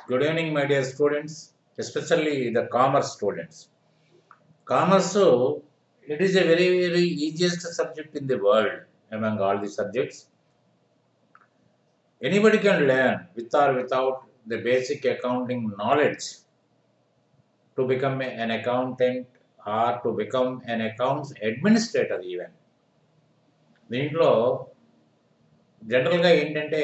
Good evening, my dear students, especially the commerce students. Commerce, it is a very easiest subject in the world among all the subjects. Anybody can learn with or without the basic accounting knowledge to become an accountant or to become an accounts administrator even. దీంట్లో జనరల్గా ఏంటంటే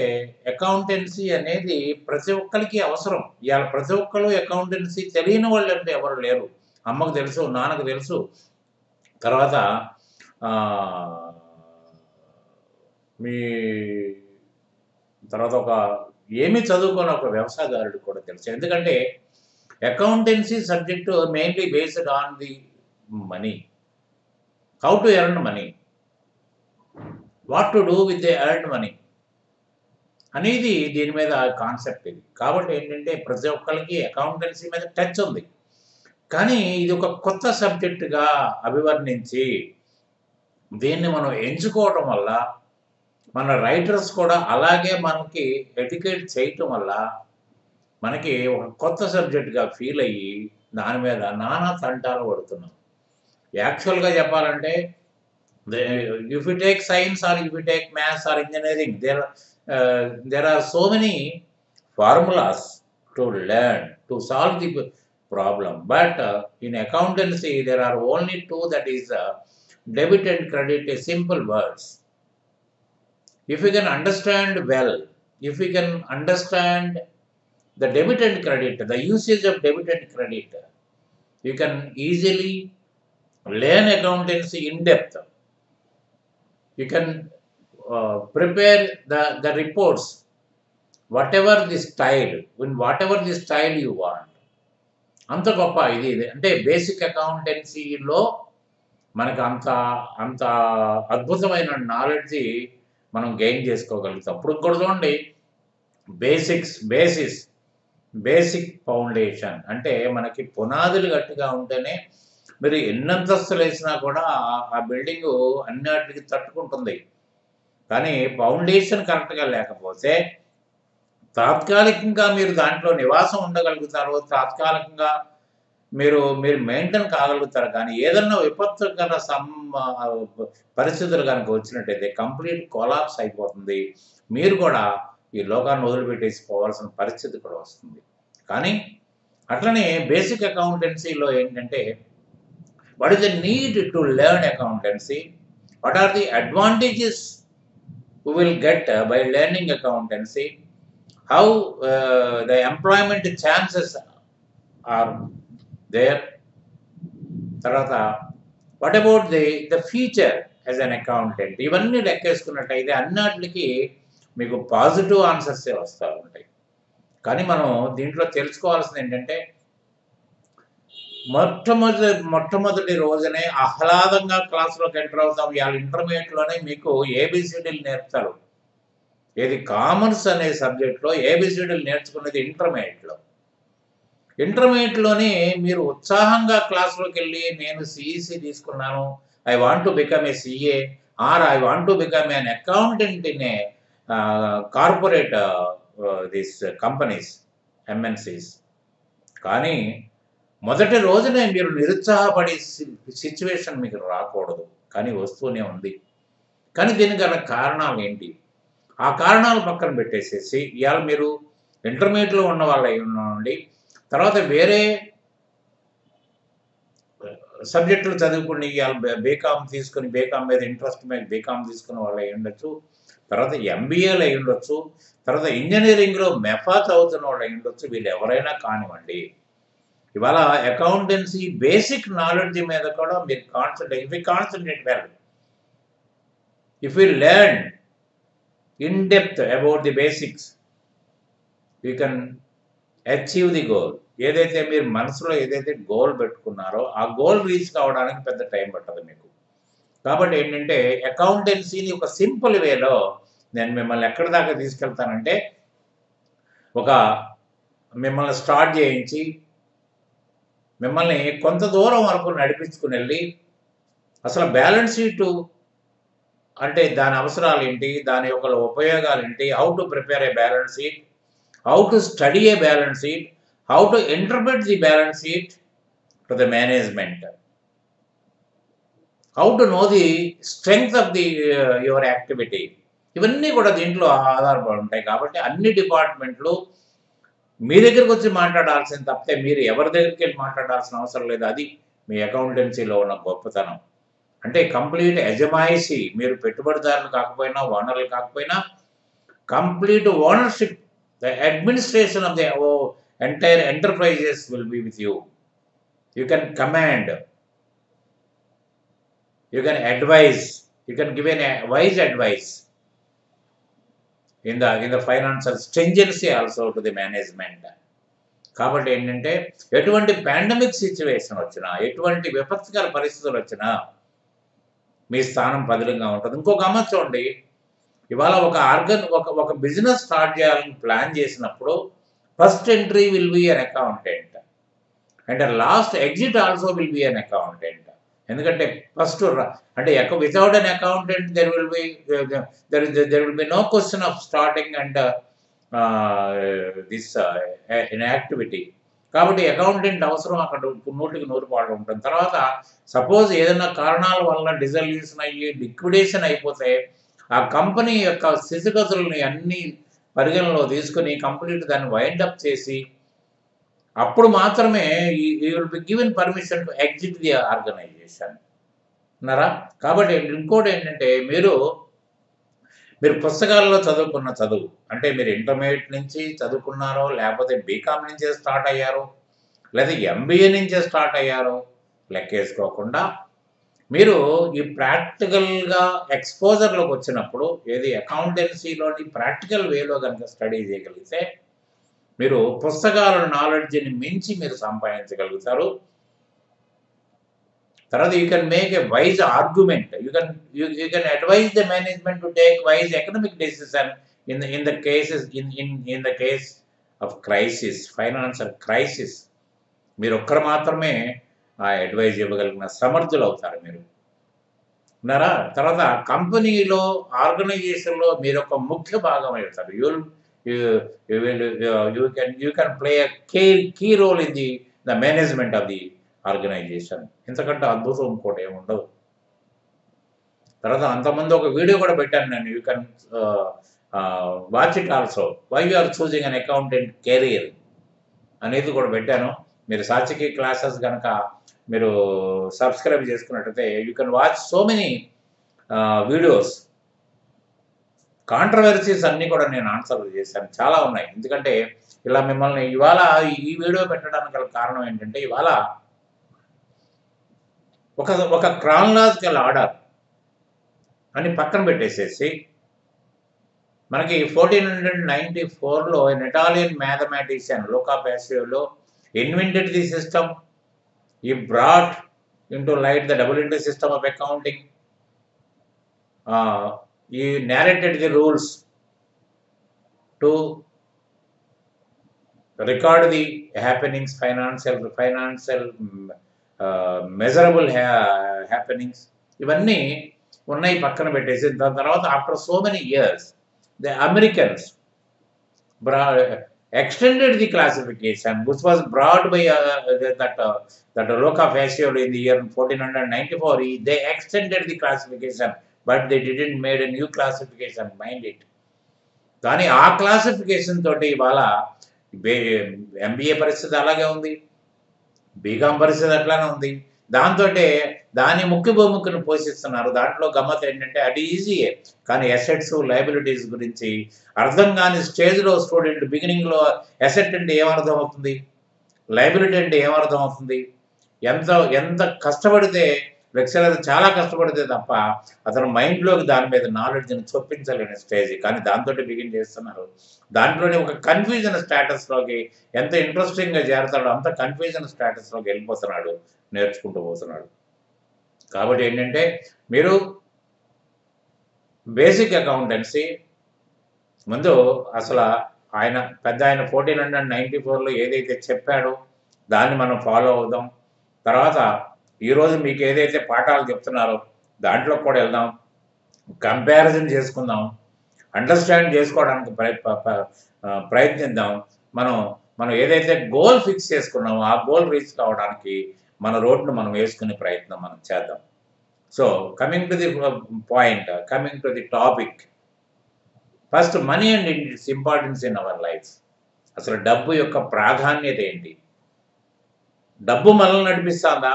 accountancy అనేది ప్రతి ఒక్కరికి అవసరం. ఇవాళ ప్రతి ఒక్కరు అకౌంటెన్సీ తెలియని వాళ్ళు అంటే ఎవరు లేరు. అమ్మకు తెలుసు, నాన్నకు తెలుసు, తర్వాత మీ తర్వాత ఏమీ చదువుకున్న ఒక వ్యవసాయదారుడు కూడా తెలుసు. ఎందుకంటే accountancy subject mainly based on the money, how to earn money, what to do with the earned money అనేది దీని మీద కాన్సెప్ట్ ఇది. కాబట్టి ఏంటంటే ప్రతి ఒక్కరికి అకౌంటెన్సీ మీద టచ్ ఉంది. కానీ ఇది ఒక కొత్త సబ్జెక్టుగా అభివర్ణించి దీన్ని మనం ఎంచుకోవడం వల్ల మన రైటర్స్ కూడా అలాగే మనకి ఎడ్యుకేట్ చేయటం వల్ల మనకి ఒక కొత్త సబ్జెక్టుగా ఫీల్ అయ్యి దాని మీద నానా తంటాలు పడుతున్నాం. యాక్చువల్గా చెప్పాలంటే if you take science or if you take maths or engineering, there are so many formulas to learn to solve the problem. But in accountancy, there are only two, that is debit and credit, simple words. If you can understand well, if you can understand the debit and credit, the usage of debit and credit, you can easily learn accountancy in depth. You can prepare the reports, whatever the style, in whatever the style you want. అంత గొప్ప ఇది అంటే basic అకౌంటెన్సీలో మనకు అంత అద్భుతమైన knowledge మనం gain చేసుకోగలుగుతాం. ఇప్పుడు కూడా చూడండి, బేసిక్ ఫౌండేషన్ అంటే మనకి పునాదులు గట్టిగా ఉంటేనే మీరు ఎన్నంతస్తులు వేసినా కూడా ఆ బిల్డింగు అన్నిటికి తట్టుకుంటుంది. కానీ ఫౌండేషన్ కరెక్ట్గా లేకపోతే తాత్కాలికంగా మీరు దాంట్లో నివాసం ఉండగలుగుతారు, తాత్కాలికంగా మీరు మెయింటైన్ కాగలుగుతారు. కానీ ఏదన్నా విపత్తుకర పరిస్థితులు కనుక వచ్చినట్టయితే కంప్లీట్ కొలాప్స్ అయిపోతుంది. మీరు కూడా ఈ లోకాన్ని వదిలిపెట్టేసి పోవాల్సిన పరిస్థితి కూడా వస్తుంది. కానీ అట్లనే బేసిక్ అకౌంటెన్సీలో ఏంటంటే, what is the need to learn accountancy? What are the advantages we will get by learning accountancy? How the employment chances are there? Tarvata, what about the future as an accountant? ఇవన్నీ లెక్కేసుకున్నట్టయితే అన్నిటికి మీకు positive ఆన్సర్సే వస్తూ ఉంటాయి. కానీ మనం దీంట్లో తెలుసుకోవాల్సింది ఏంటంటే, మొట్టమొదటి రోజునే ఆహ్లాదంగా క్లాసులోకి ఎంటర్ అవుతాం. ఇవాళ ఇంటర్మీడియట్లోనే మీకు ఏబిసిడీలు నేర్పుతారు. ఏది కామర్స్ అనే సబ్జెక్ట్లో ఏబిసిడీలు నేర్చుకునేది ఇంటర్మీడియట్లోనే మీరు ఉత్సాహంగా క్లాసులోకి వెళ్ళి నేను సిఈసి తీసుకున్నాను, I want to become a CA are I want to become an accountant in a corporate this companies, MNCs. కానీ మొదటి రోజునే మీరు నిరుత్సాహపడే సిచ్యువేషన్ మీకు రాకూడదు, కానీ వస్తూనే ఉంది. కానీ దీనికి గల కారణాలు ఏంటి? ఆ కారణాలు పక్కన పెట్టేసేసి ఇవాళ మీరు ఇంటర్మీడియట్లో ఉన్న వాళ్ళు అయి ఉండండి, తర్వాత వేరే సబ్జెక్టులు చదువుకుని ఇవాళ బీకామ్ తీసుకుని బీకామ్ మీద ఇంట్రెస్ట్ మీద బీకామ్ తీసుకున్న వాళ్ళు అయి ఉండొచ్చు, తర్వాత ఎంబీఏలు అయి ఉండొచ్చు, తర్వాత ఇంజనీరింగ్లో మెఫా చదువుతున్న వాళ్ళు అయి ఉండొచ్చు. వీళ్ళు ఎవరైనా కానివ్వండి, ఇవాళ అకౌంటెన్సీ బేసిక్ నాలెడ్జ్ మీద కూడా మీరు concentrate well, if you learn in depth about the basics, you can achieve the goal. ఏదైతే మీరు మనసులో ఏదైతే గోల్ పెట్టుకున్నారో ఆ గోల్ రీచ్ కావడానికి పెద్ద టైం పట్టదు మీకు. కాబట్టి ఏంటంటే అకౌంటెన్సీని ఒక సింపుల్ వేలో నేను మిమ్మల్ని ఎక్కడి దాకా తీసుకెళ్తానంటే, మిమ్మల్ని స్టార్ట్ చేయించి మిమ్మల్ని కొంత దూరం వరకు నడిపించుకుని వెళ్ళి అసలు బ్యాలెన్స్ షీటు అంటే దాని అవసరాలు ఏంటి, దాని యొక్క ఉపయోగాలు ఏంటి, how to prepare A balance sheet, how to study a balance sheet, how to interpret the balance sheet to the management, how to know the strength of the your activity. ఇవన్నీ కూడా దీంట్లో ఆధారపడి ఉంటాయి. కాబట్టి అన్ని డిపార్ట్మెంట్లు మీ దగ్గరికి వచ్చి మాట్లాడాల్సిన తప్పితే మీరు ఎవరి దగ్గరికి వెళ్ళి మాట్లాడాల్సిన అవసరం లేదు. అది మీ అకౌంటెన్సీలో ఉన్న గొప్పతనం. అంటే కంప్లీట్ యజమాయిషి, మీరు పెట్టుబడిదారులు కాకపోయినా ఓనర్లు కాకపోయినా complete ownership, the administration of the entire enterprises will be with you. You can command, you can advise, you can give a wise advice in the financial stringency also to the management. కాబట్టి ఏంటంటే ఎటువంటి pandemic situation వచ్చినా, ఎటువంటి విపత్కర పరిస్థితులు వచ్చినా మీ స్థానం పదిలంగా ఉంటుంది. ఇంకొక గమ్మత్ చూడండి, ఇవాళ ఒక బిజినెస్ స్టార్ట్ చేయాలని ప్లాన్ చేసినప్పుడు first entry will be an accountant and last exit also will be an accountant. ఎందుకంటే ఫస్ట్ అంటే without an accountant there will be no question of starting and this in activity. కాబట్టి accountant అవసరం అక్కడ 100% ఉంటుంది. తర్వాత suppose ఏదైనా కారణాల వల్ల డిజల్యూషన్ అయ్యి లిక్విడేషన్ అయిపోతే ఆ కంపెనీ యొక్క స్థితిగతులని అన్ని పరిగణలో తీసుకుని కంప్లీట్ దాన్ని వైండప్ చేసి అప్పుడు మాత్రమే you will be given permission to exit the organisation అన్నారా. కాబట్టి ఇంకోటి ఏంటంటే మీరు పుస్తకాల్లో చదువుకున్న చదువు, అంటే మీరు ఇంటర్మీడియట్ నుంచి చదువుకున్నారో, లేకపోతే బీకామ్ నుంచే స్టార్ట్ అయ్యారో, లేదా ఎంబీఏ నుంచే స్టార్ట్ అయ్యారో లెక్కేసుకోకుండా మీరు ఈ ప్రాక్టికల్గా ఎక్స్పోజర్లోకి వచ్చినప్పుడు ఏది అకౌంటెన్సీలోని ప్రాక్టికల్ వేలో కనుక స్టడీ చేయగలిగితే మీరు పుస్తకాల నాలెడ్జ్ని మించి మీరు సంపాదించగలుగుతారు. తర్వాత you can make a wise argument, you can advise the management to take wise economic decision in the case of crisis, financial crisis. మీరు ఒక్కరు మాత్రమే ఆ అడ్వైజ్ ఇవ్వగలిగిన సమర్థులు అవుతారు మీరు ఉన్నారా. తర్వాత కంపెనీలో ఆర్గనైజేషన్లో మీరు ఒక ముఖ్య భాగం అవుతారు. you can play a key role in the management of the organization. ఇంతకంటే అద్భుతం ఇంకోటి ఏముండదు. తర్వాత అంతమంది ఒక వీడియో కూడా పెట్టాను నేను, you can watch it also, why you are choosing an accountant career అనేది కూడా పెట్టాను. మీరు సాత్వికి క్లాసెస్ కనుక మీరు సబ్స్క్రైబ్ చేసుకున్నట్టయితే you can watch so many videos. Controversies అన్నీ కూడా నేను ఆన్సర్లు చేశాను, చాలా ఉన్నాయి. ఎందుకంటే ఇలా మిమ్మల్ని ఇవాళ ఈ వీడియో పెట్టడానికి గల కారణం ఏంటంటే ఇవాళ ఒక క్రానలాజికల్ ఆర్డర్ అని పక్కన పెట్టేసేసి మనకి 1494లో an Italian mathematician Luca Paciolo invented the system. He brought into light the double entry system of accounting. He narrated the rules to record the happenings, financial measurable happenings. ఇవన్నీ ఉన్నాయి పక్కన పెట్టేసి దాని తర్వాత after so many years the Americans extended the classification which was brought by that Luca Paciolo in the year 1494. They extended the classification, but they didn't made a new classification, mind it. కానీ ఆ classification తోటి ఇవాళ MBA పరిస్థితి అలాగే ఉంది, BCom పరిస్థితి అట్లానే ఉంది. దాంతో దాని ముఖ్య భూమికను పోషిస్తున్నారు. దాంట్లో గమ్మత్ ఏంటంటే అది ఈజీయే, కానీ అసెట్స్ లయబిలిటీస్ గురించి అర్థం కాని స్టేజ్లో స్టూడెంట్ బిగినింగ్లో అసెట్ అంటే ఏమర్థం అవుతుంది, లయబిలిటీ అంటే ఏమర్థం అవుతుంది, ఎంత కష్టపడితే లెక్చరర్ చాలా కష్టపడితే తప్ప అతను మైండ్లోకి దాని మీద నాలెడ్జ్ని చొప్పించలేని స్టేజ్. కానీ దాంతో బిగిన్ చేస్తున్నారు. దాంట్లోనే ఒక కన్ఫ్యూజన్ స్టేటస్లోకి ఎంత ఇంట్రెస్టింగ్గా చేరతాడో అంత కన్ఫ్యూజన్ స్టేటస్లోకి వెళ్ళిపోతున్నాడు, నేర్చుకుంటూ పోతున్నాడు. కాబట్టి ఏంటంటే మీరు బేసిక్ అకౌంటెన్సీ ముందు అసలు ఆయన 1494లో ఏదైతే చెప్పాడో దాన్ని మనం ఫాలో అవుదాం. తర్వాత ఈరోజు మీకు ఏదైతే పాఠాలు చెప్తున్నారో దాంట్లో కూడా వెళ్దాం, కంపారిజన్ చేసుకుందాం, అండర్స్టాండ్ చేసుకోవడానికి ప్రయత్నిద్దాం. మనం మనం ఏదైతే గోల్ ఫిక్స్ చేసుకున్నామో ఆ గోల్ రీచ్ కావడానికి మన రోడ్‌ను మనం వేసుకునే ప్రయత్నం మనం చేద్దాం. So, coming to the point, coming to the topic. First money and its importance in our life. అసలు డబ్బు యొక్క ప్రాధాన్యత ఏంటి? డబ్బు మనల్ని నడిపిస్తాందా?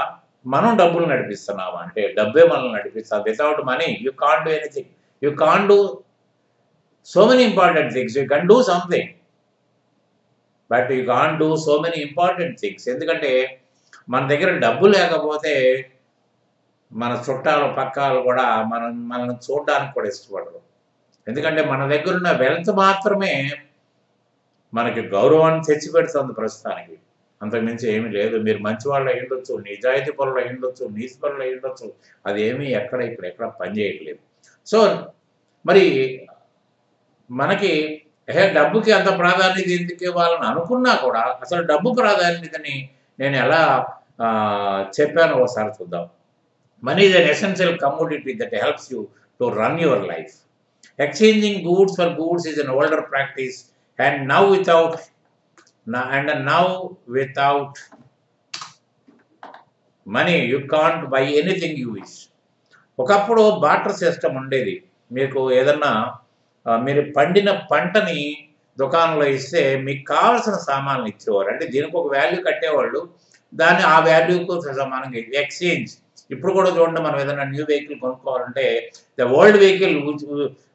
మనం డబ్బులు నడిపిస్తున్నామా? అంటే డబ్బే మనల్ని నడిపిస్తాది. Without money you can't do anything. You can't do so many important things. You can do something. But you can't do so many important things. ఎందుకంటే మన దగ్గర డబ్బు లేకపోతే మన చుట్టాలు, పక్కాలు కూడా మనల్ని చూడడానికి కూడా ఇష్టపడరు. ఎందుకంటే మన దగ్గరున్న వెల్త్ మాత్రమే మనకి గౌరవాన్ని తెచ్చిపెడుతుంది ప్రస్తుతానికి. అంతకుమించి ఏమీ లేదు. మీరు మంచివాళ్ళు అయ్యుండొచ్చు, నిజాయితీ పరులు అయ్యుండొచ్చు, నీతి పరులు అయ్యుండొచ్చు. అదేమీ ఎక్కడ పని చేయట్లేదు. సో, మరి మనకి డబ్బుకి అంత ప్రాధాన్యత ఎందుకు ఇవ్వాలని అనుకున్నా కూడా అసలు డబ్బు ప్రాధాన్యతని నేను ఎలా చెప్పానో ఒకసారి చూద్దాం. Money is an essential commodity that helps you to run your life. Exchanging goods for goods is an older practice, and now without money you can't buy anything you wish. ఒకప్పుడు బార్టర్ సిస్టమ్ ఉండేది. మీకు ఏదన్నా మీరు పండిన పంటని దుకాణంలో ఇస్తే మీకు కావాల్సిన సామాన్లు ఇచ్చేవారు. అంటే దీనికి ఒక వాల్యూ కట్టేవాళ్ళు, దాన్ని ఆ వాల్యూకు సమానంగా ఎక్స్చేంజ్. ఇప్పుడు కూడా చూడండి, మనం ఏదైనా న్యూ వెహికల్ కొనుక్కోవాలంటే the old vehicle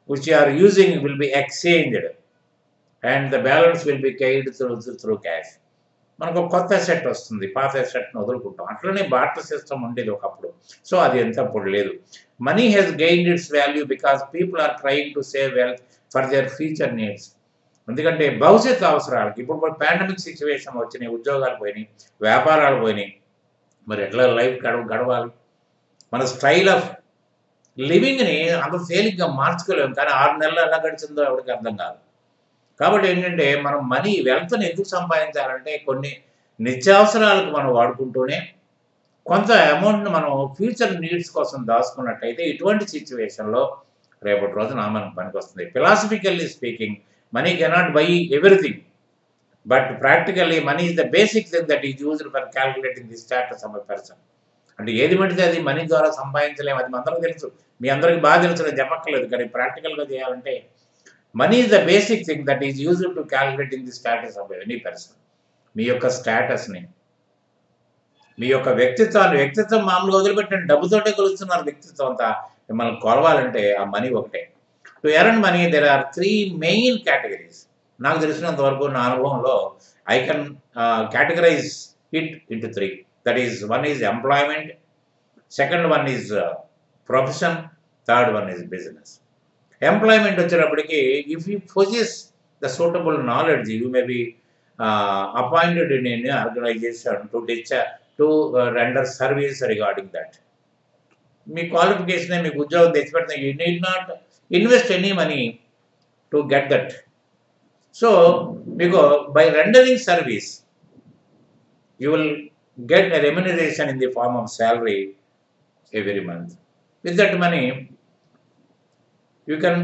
which are using will be exchanged and the balance will be paid through cash. మనకు కొత్త సెట్ వస్తుంది, పాత సెట్ను వదులుకుంటాం. అట్లనే బార్టర్ సిస్టమ్ ఉండేది ఒకప్పుడు. సో అది ఎంత ఇప్పుడు లేదు. Money has gained its value because people are trying to save wealth for their future needs. ఎందుకంటే భవిష్యత్తు అవసరాలకి ఇప్పుడు పాండమిక్ సిచ్యువేషన్ వచ్చినాయి, ఉద్యోగాలు పోయినాయి, వ్యాపారాలు పోయినాయి. మరి ఎట్లా లైఫ్ గడవాలి? మన స్టైల్ ఆఫ్ లివింగ్ని అంత తేలిగ్గా మార్చుకోలేము. కానీ 6 నెలలు ఎలా గడిచిందో ఎవరికి అర్థం కాదు. కాబట్టి ఏంటంటే మనం మనీ వెల్త్ని ఎందుకు సంపాదించాలంటే కొన్ని నిత్యావసరాలకు మనం వాడుకుంటూనే కొంత అమౌంట్ని మనం ఫ్యూచర్ నీడ్స్ కోసం దాచుకున్నట్టయితే ఇటువంటి సిచ్యువేషన్లో రేపటి రోజున మనకు పనికొస్తుంది. Philosophically speaking, money cannot buy everything, but practically money is the basic thing that is used for calculating the status of a person. అంటే ఏది పడితే అది మనీ ద్వారా సంపాదించలేము. అది అందరికీ తెలుసు, మీ అందరికీ బాగా తెలుసు, నేను చెప్పక్కర్లేదు. కానీ ప్రాక్టికల్గా చేయాలంటే money is the basic thing that is used to calculating the status of any person. మీ యొక్క స్టేటస్ని, మీ యొక్క వ్యక్తిత్వం మామూలుగా వదిలిపెట్టండి, డబ్బుతోటే కొలుస్తున్నారు వ్యక్తిత్వం అంతా. మిమ్మల్ని కొలవాలంటే ఆ మనీ ఒకటే. To earn money there are 3 main categories. నాకు తెలిసినంత వరకు నా అనుభవంలో I can categorize it into 3. That is, one is employment, second one is profession, third one is business. Employment వచ్చేటప్పటికి if you possess the suitable knowledge, you may be appointed in an organization to render service regarding that. మీ qualification మీకు ఉద్యోగం తెచ్చిపెడితే you need not invest any money to get that. So మీకు by rendering service you will get a remuneration in the form of salary every month. With that money, you can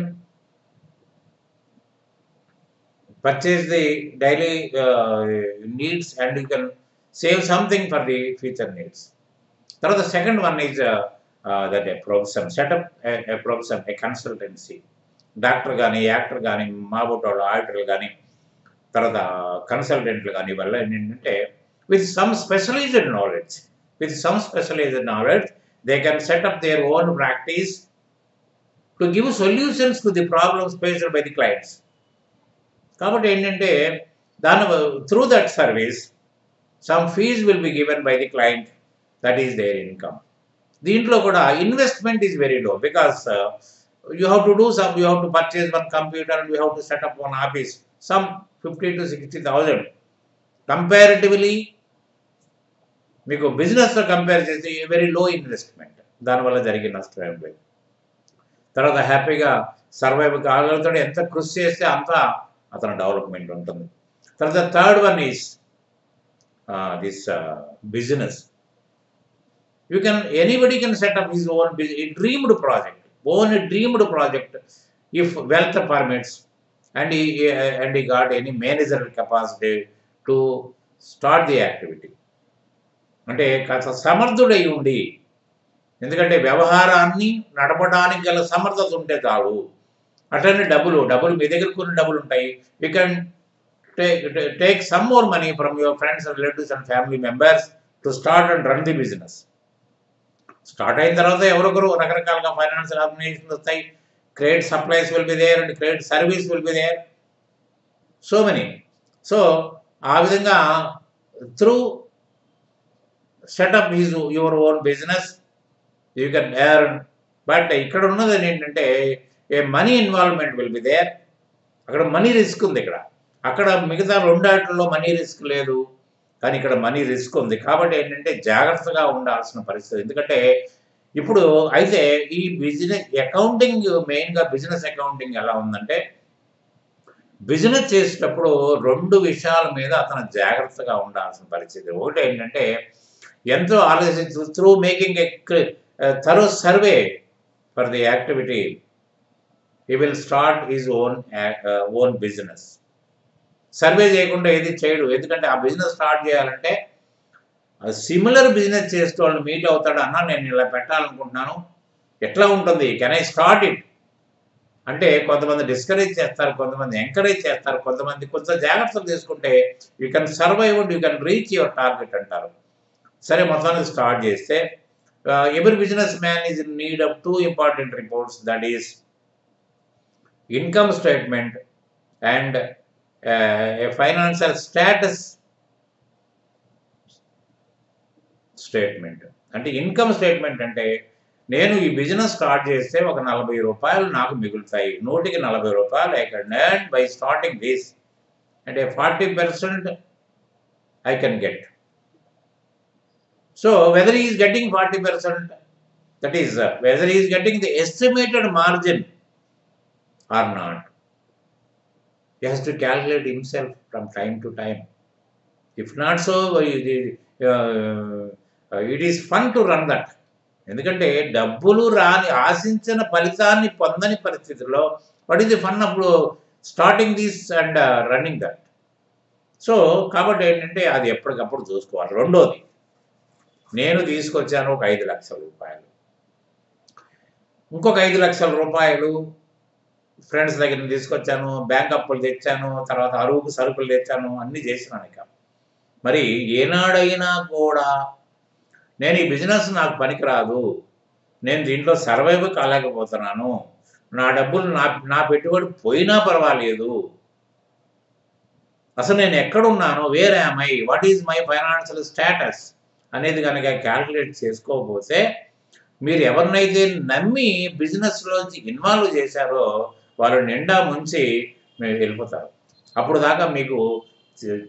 purchase the daily needs and you can save something for the future needs. Then the second one is that a profession, set up a profession, a consultancy. Doctor కానీ, actor కానీ, మాబోటోళ్ళు, ఆడిటర్లు కానీ, తర్వాత కన్సల్టెంట్లు కానీ, వల్ల ఏంటంటే with some specialized knowledge, they can set up their own practice to give solutions to the problems faced by the clients. కాబట్టి ఏంటంటే through that service some fees will be given by the client, that is their income. దీంట్లో కూడా investment is very low because you have to purchase one computer and you have to set up one office, some 50,000 to 60,000. Comparatively మీకు బిజినెస్తో compare చేసి very low investment, దానివల్ల జరిగే నష్టం ఏం లేదు. తర్వాత హ్యాపీగా సర్వైవ్ కాగలుగుతాడు, ఎంత కృషి చేస్తే అంత అతని డెవలప్మెంట్ ఉంటుంది. తర్వాత third one is this business. Anybody can set up his own dreamed project if wealth permits. and he got any managerial capacity to start the activity. అంటే కాస్త సమర్థుడై ఉండి, ఎందుకంటే వ్యవహారాన్ని నడపడానికి గల సమర్థత ఉంటే చాలు. అట్లనే డబ్బులు మీ దగ్గర కొన్ని డబ్బులు ఉంటాయి. You can take some more money from your friends and relatives and family members to start and run the business. Start అయిన తర్వాత ఎవరొకరు రకరకాలుగా ఫైనాన్షియల్ ఆర్గనైజేషన్స్ వస్తాయి. Credit supplies will be there and credit service will be there, so many. So ఆ విధంగా through setup is your own business you can earn. But ఇక్కడ ఉన్నది ఏంటంటే a money involvement will be there. అక్కడ money risk ఉంది. అక్కడ మిగతా రెండాటిలో money risk లేదు, కానీ ఇక్కడ మనీ రిస్క్ ఉంది. కాబట్టి ఏంటంటే జాగ్రత్తగా ఉండాల్సిన పరిస్థితి. ఎందుకంటే ఇప్పుడు అయితే ఈ బిజినెస్ అకౌంటింగ్, మెయిన్గా బిజినెస్ అకౌంటింగ్ ఎలా ఉందంటే, బిజినెస్ చేసేటప్పుడు 2 విషయాల మీద అతను జాగ్రత్తగా ఉండాల్సిన పరిస్థితి. ఒకటి ఏంటంటే ఎంతో ఆలోచించు, through making a thorough survey for the activity he will start his own business. Survey చేయకుండా ఏది చేయడు. ఎందుకంటే ఆ బిజినెస్ స్టార్ట్ చేయాలంటే సిమిలర్ బిజినెస్ చేసే వాళ్ళు మీట్ అవుతాడు. అన్న నేను ఇలా పెట్టాలనుకుంటున్నాను, ఎట్లా ఉంటుంది, కెన్ ఐ స్టార్ట్ ఇట్ అంటే కొంతమంది డిస్కరేజ్ చేస్తారు, కొంతమంది ఎంకరేజ్ చేస్తారు, కొంతమంది కొంచెం జాగ్రత్తలు తీసుకుంటే you can survive and you can reach your target అంటారు. సరే మొత్తానికి స్టార్ట్ చేస్తే ఎవరి business man is in need of 2 important reports, that is income statement and A financial status statement. అంటే ఇన్కమ్ స్టేట్మెంట్ అంటే నేను ఈ బిజినెస్ స్టార్ట్ చేస్తే ఒక 40 రూపాయలు నాకు మిగులుతాయి, 100కి 40 రూపాయలు I can earn by starting this, అంటే 40% I can get. So whether is getting 40%, that is whether is getting the estimated margin or not, he has to calculate himself from time to time. If not so, it is fun to run that. ఎందుకంటే డబ్బులు రాని, ఆశించిన ఫలితాన్ని పొందని పరిస్థితుల్లో what is the fun అప్పుడు starting this and running that. So కాబట్టి ఏంటంటే అది ఎప్పటికప్పుడు చూసుకోవాలి. రెండోది, నేను తీసుకొచ్చాను ఒక 5 లక్షల రూపాయలు, ఇంకొక 5 లక్షల రూపాయలు ఫ్రెండ్స్ దగ్గర నుంచి తీసుకొచ్చాను, బ్యాంక్ అప్పులు తెచ్చాను, తర్వాత అరువుకు సరుకులు తెచ్చాను, అన్నీ చేసినాను. ఇక మరి ఏనాడైనా కూడా నేను ఈ బిజినెస్ నాకు పనికిరాదు, నేను దీంట్లో సర్వైవ్ కాలేకపోతున్నాను, నా డబ్బులు నా పెట్టుబడి పోయినా పర్వాలేదు, అసలు నేను ఎక్కడున్నాను, where am I, what is my financial status అనేది కనుక క్యాల్కులేట్ చేసుకోకపోతే మీరు ఎవరినైతే నమ్మి బిజినెస్లోంచి ఇన్వాల్వ్ చేశారో వాళ్ళు నిండా ముంచి మీరు వెళ్ళిపోతారు. అప్పుడు దాకా మీకు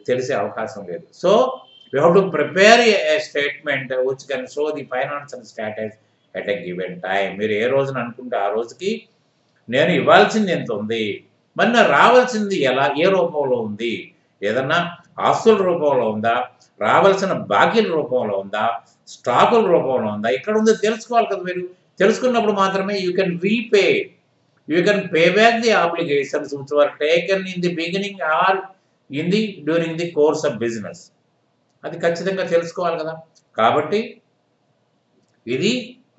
తెలిసే అవకాశం లేదు. So you have to prepare A statement which can show the financial status at a given time. మీరు ఏ రోజున అనుకుంటే ఆ రోజుకి నేను ఇవ్వాల్సింది ఎంత ఉంది, మరి నాకు రావాల్సింది ఏ రూపంలో ఉంది, ఏదన్నా ఆస్తుల రూపంలో ఉందా, రావాల్సిన బాకీల రూపంలో ఉందా, స్టాకుల రూపంలో ఉందా, ఇక్కడ ఉందో తెలుసుకోవాలి కదా. మీరు తెలుసుకున్నప్పుడు మాత్రమే you can repay, you can pay back the obligations which were taken in the beginning or during the course of business. అది ఖచ్చితంగా తెలుసుకోవాలి కదా. కాబట్టి ఇది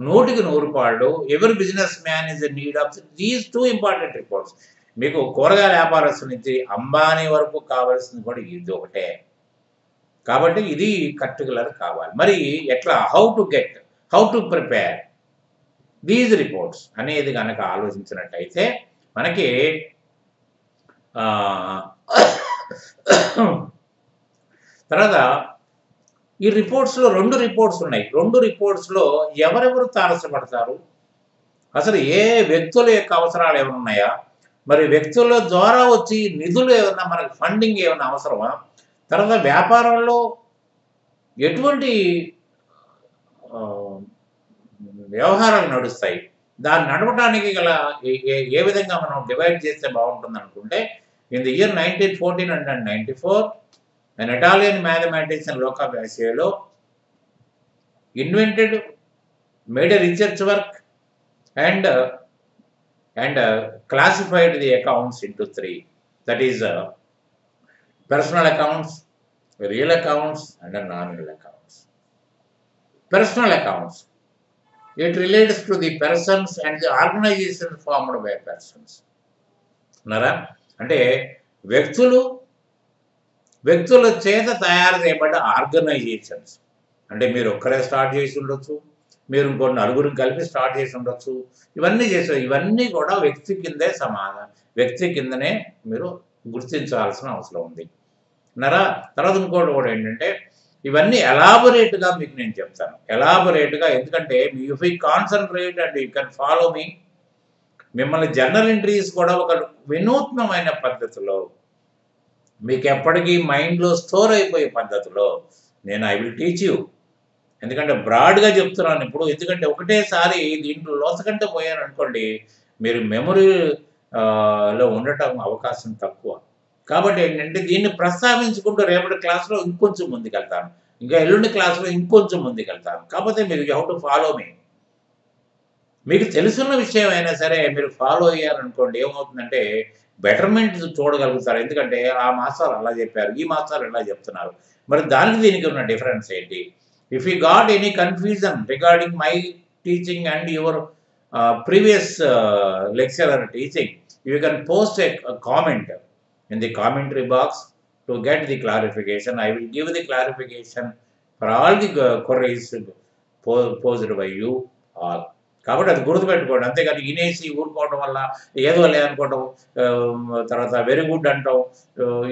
100కి 100 పాళ్ళు ఎవరి business man is in need of these 2 important reports. మీకు కూరగాయల వ్యాపారస్తు నుంచి అంబానీ వరకు కావాల్సింది కూడా ఇది ఒకటే. కాబట్టి ఇది పర్టికులర్ కావాలి. మరి ఎట్లా, how to prepare these reports అనేది కనుక ఆలోచించినట్టయితే మనకి తర్వాత ఈ రిపోర్ట్స్లో 2 రిపోర్ట్స్ ఉన్నాయి. 2 రిపోర్ట్స్లో ఎవరెవరు తారసపడతారు, అసలు ఏ వ్యక్తుల యొక్క అవసరాలు ఏమైనా ఉన్నాయా, మరి వ్యక్తుల ద్వారా వచ్చి నిధులు ఏమన్నా, మనకి ఫండింగ్ ఏమైనా అవసరమా, తర్వాత వ్యాపారంలో ఎటువంటి వ్యవహారాలు నడుస్తాయి, దాన్ని నడవడానికి గల ఏ విధంగా మనం డివైడ్ చేస్తే బాగుంటుంది అనుకుంటే, in the year 1914 and 94 an Italian mathematician Luca Paciello made a research work and classified the accounts into 3. That is personal accounts, real accounts, and nominal accounts. Personal accounts, it relates to the persons and the organizations formed by persons. అన్నారా? అంటే వ్యక్తుల చేత తయారు చేయబడ్డ organisations. అంటే మీరు ఒక్కరే start చేసి ఉండొచ్చు, మీరు ఇంకొన్ని నలుగురిని కలిపి స్టార్ట్ చేసి ఉండొచ్చు, ఇవన్నీ కూడా వ్యక్తి కిందనే మీరు గుర్తించాల్సిన అవసరం ఉంది అన్నారా? తర్వాత ఇంకోటి కూడా ఏంటంటే ఇవన్నీ ఎలాబొరేట్గా మీకు నేను చెప్తాను, ఎలాబొరేట్గా. ఎందుకంటే if you concentrate and you can follow me, మిమ్మల్ని జర్నల్ ఎంట్రీస్ కూడా ఒక వినూత్నమైన పద్ధతిలో మీకు ఎప్పటికీ మైండ్లో స్టోర్ అయిపోయే పద్ధతిలో ఐ విల్ టీచ్ యూ. ఎందుకంటే బ్రాడ్గా చెప్తున్నాను ఇప్పుడు, ఎందుకంటే ఒకటేసారి దీంట్లో లోతకంటే పోయాను అనుకోండి, మీరు మెమొరీలో ఉండటం అవకాశం తక్కువ. కాబట్టి ఏంటంటే దీన్ని ప్రస్తావించుకుంటూ రేపటి క్లాస్లో ఇంకొంచెం ముందుకెళ్తాను, ఇంకా ఎల్లుండి క్లాస్లో ఇంకొంచెం ముందుకెళ్తాను. కాకపోతే మీరు you how to follow me. మీకు తెలుసున్న విషయం అయినా సరే మీరు ఫాలో అయ్యారనుకోండి, ఏమవుతుందంటే బెటర్మెంట్ చూడగలుగుతారు. ఎందుకంటే ఆ మాస్టర్ అలా చెప్పారు, ఈ మాస్టర్ ఎలా చెప్తున్నారు, మరి దానికి దీనికి ఉన్న డిఫరెన్స్ ఏంటి. If you got any confusion regarding my teaching and your previous lecturer teaching, you can post A comment in the commentary box to get the clarification. I will give the clarification for all the queries posed by you all. కాబట్టి అది గుర్తుపెట్టుకోండి. అంతేకాదు వినేసి ఊరుకోవడం వల్ల ఏదో లేదనుకోవడం, తర్వాత very good అంటాం,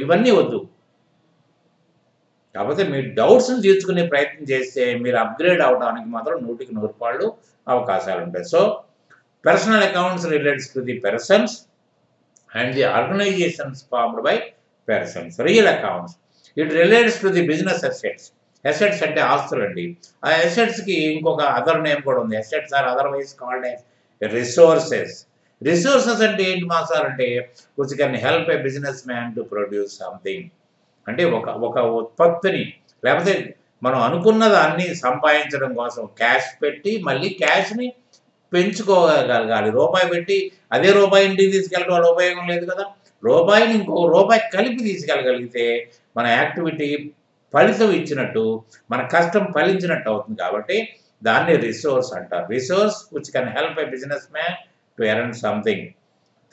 ఇవన్నీ వద్దు. కాకపోతే మీ డౌట్స్ని తీర్చుకునే ప్రయత్నం చేస్తే మీరు అప్గ్రేడ్ అవడానికి మాత్రం 100కి 100 అవకాశాలు ఉంటాయి. So personal accounts relates to the persons and the organizations formed by persons. Real accounts, it relates to the business assets. Assets అంటే ఆస్తులు అండి. ఆ అసెట్స్కి ఇంకొక అదర్ నేమ్ కూడా ఉంది. Assets or otherwise called as resources. Resources అంటే ఏంటి master అంటే which can help a business man to produce something. అంటే ఒక ఉత్పత్తిని లేకపోతే మనం అనుకున్న దాన్ని సంపాదించడం కోసం క్యాష్ పెట్టి మళ్ళీ క్యాష్ని పెంచుకోగలగాలి. రూపాయి పెట్టి అదే రూపాయి ఇంటికి తీసుకెళ్ళడం వల్ల ఉపయోగం లేదు కదా. రూపాయిని ఇంకొక రూపాయి కలిపి తీసుకెళ్ళగలిగితే మన యాక్టివిటీ ఫలితం ఇచ్చినట్టు, మన కష్టం ఫలించినట్టు అవుతుంది. కాబట్టి దాన్ని రిసోర్స్ అంటారు. Resource which can help a business man to earn something.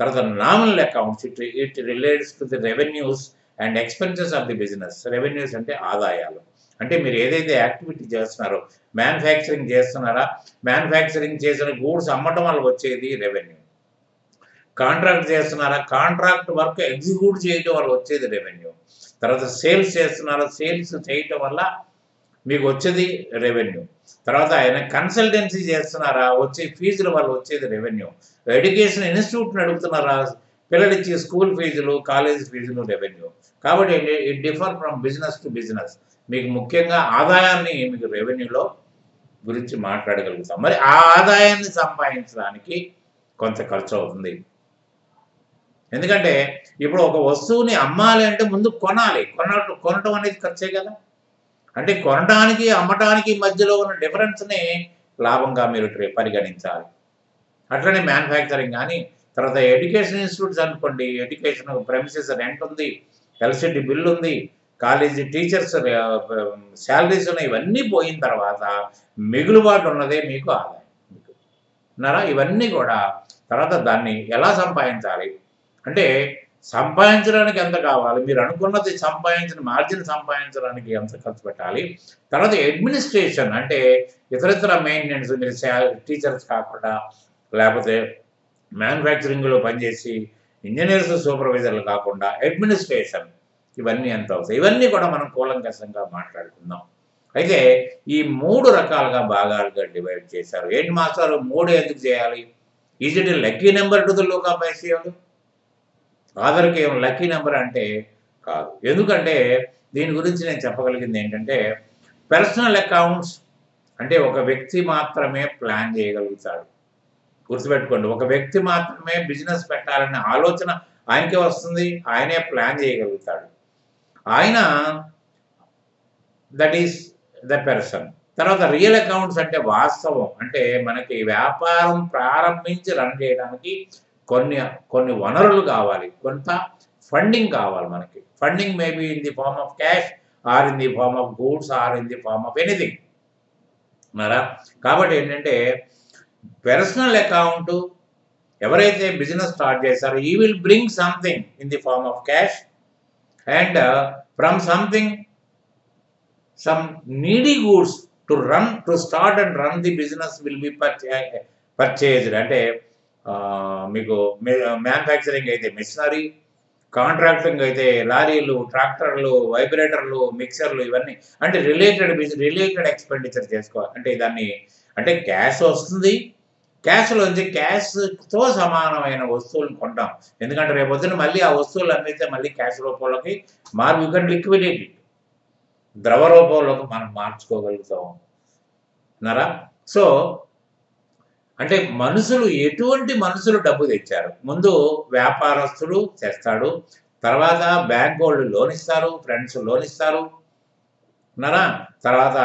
తర్వాత nominal accounts, it relates to the revenues and expenses of the business. Revenues అంటే ఆదాయాలు. అంటే మీరు ఏదైతే యాక్టివిటీ చేస్తున్నారో, మ్యానుఫ్యాక్చరింగ్ చేస్తున్నారా, మ్యానుఫ్యాక్చరింగ్ చేసిన గూడ్స్ అమ్మటం వల్ల వచ్చేది రెవెన్యూ. కాంట్రాక్ట్ చేస్తున్నారా, కాంట్రాక్ట్ వర్క్ ఎగ్జిక్యూట్ చేయటం వల్ల వచ్చేది రెవెన్యూ. తర్వాత సేల్స్ చేస్తున్నారా, సేల్స్ చేయటం వల్ల మీకు వచ్చేది రెవెన్యూ. తర్వాత ఆయన కన్సల్టెన్సీ చేస్తున్నారా, వచ్చే ఫీజుల వల్ల వచ్చేది రెవెన్యూ. ఎడ్యుకేషన్ ఇన్స్టిట్యూట్ నడుపుతున్నారా, పిల్లలు ఇచ్చే స్కూల్ ఫీజులు, కాలేజ్ ఫీజులు రెవెన్యూ. కాబట్టి it differ from business to business. మీకు ముఖ్యంగా ఆదాయాన్ని మీకు రెవెన్యూలో గురించి మాట్లాడగలుగుతాం. మరి ఆ ఆదాయాన్ని సంపాదించడానికి కొంత ఖర్చు అవుతుంది. ఎందుకంటే ఇప్పుడు ఒక వస్తువుని అమ్మాలి అంటే ముందు కొనాలి. కొనటం అనేది ఖర్చే కదా. అంటే కొనడానికి అమ్మటానికి మధ్యలో ఉన్న డిఫరెన్స్ని లాభంగా మీరు పరిగణించాలి. అట్లనే మ్యానుఫ్యాక్చరింగ్ కానీ, తర్వాత ఎడ్యుకేషన్ ఇన్స్టిట్యూట్స్ అనుకోండి, ఎడ్యుకేషన్ ప్రెమిసెస్ రెంట్ ఉంది, ఎలక్ట్రిసిటీ బిల్ ఉంది, కాలేజీ టీచర్స్ శాలరీస్ ఉన్నాయి. ఇవన్నీ పోయిన తర్వాత మిగులుబాటు ఉన్నదే మీకు ఆదాయం. అన్నారా? ఇవన్నీ కూడా తర్వాత దాన్ని ఎలా సంపాదించాలి అంటే, సంపాదించడానికి ఎంత కావాలి, మీరు అనుకున్నది సంపాదించిన మార్జిన్ సంపాదించడానికి ఎంత ఖర్చు పెట్టాలి. తర్వాత అడ్మినిస్ట్రేషన్ అంటే ఇతరితర మెయింటెనెన్స్, మీరు టీచర్స్ కాకుండా లేకపోతే మ్యానుఫ్యాక్చరింగ్లో పనిచేసి ఇంజనీర్స్ సూపర్వైజర్లు కాకుండా అడ్మినిస్ట్రేషన్, ఇవన్నీ ఎంత అవుతాయి. ఇవన్నీ కూడా మనం కూలంకషంగా మాట్లాడుకుందాం. అయితే ఈ 3 రకాలుగా భాగాలుగా డివైడ్ చేశారు. ఏంటి మాస్టర్ 3 ఎందుకు చేయాలి? Is it lucky number to the lock of ICL? ఆధార్కి ఏం లక్కీ నెంబర్ అంటే కాదు. ఎందుకంటే దీని గురించి నేను చెప్పగలిగింది ఏంటంటే, పర్సనల్ అకౌంట్స్ అంటే ఒక వ్యక్తి మాత్రమే ప్లాన్ చేయగలుగుతాడు. గుర్తుపెట్టుకోండి, ఒక వ్యక్తి మాత్రమే బిజినెస్ పెట్టాలనే ఆలోచన ఆయనకే వస్తుంది, ఆయనే ప్లాన్ చేయగలుగుతాడు. ఆయన దట్ ఈస్ ద పర్సన్. తర్వాత రియల్ అకౌంట్స్ అంటే వాస్తవం. అంటే మనకి వ్యాపారం ప్రారంభించి రన్ చేయడానికి కొన్ని వనరులు కావాలి, కొంత ఫండింగ్ కావాలి మనకి. Funding maybe in the form of cash or in the form of goods or in the form of anything ఉన్నారా. కాబట్టి ఏంటంటే పర్సనల్ అకౌంట్ ఎవరైతే బిజినెస్ స్టార్ట్ చేశారో ఈ will bring something in the form of cash and from something some needy goods to start and run the business will be purchased. అంటే మీకు manufacturing అయితే machinery, contracting అయితే లారీలు, ట్రాక్టర్లు, వైబ్రేటర్లు, మిక్సర్లు, ఇవన్నీ అంటే రిలేటెడ్ ఎక్స్పెండిచర్ చేసుకోవాలి. అంటే దాన్ని అంటే క్యాష్ వస్తుంది, క్యాష్లోంచి క్యాష్తో సమానమైన వస్తువులను కొంటాం. ఎందుకంటే రేపు పొద్దున మళ్ళీ ఆ వస్తువులు అమ్మితే మళ్ళీ క్యాష్ రూపంలోకి యూ కెన్ లిక్విడేట్ ఇట్, ద్రవ రూపంలోకి మనం మార్చుకోగలుగుతాం అన్నారా. సో అంటే ఎటువంటి మనుషులు డబ్బు తెచ్చారు, ముందు వ్యాపారస్తులు తెస్తాడు, తర్వాత బ్యాంక్ వాళ్ళు లోన్ ఇస్తారు, ఫ్రెండ్స్ లోన్ ఇస్తారు అన్నారా. తర్వాత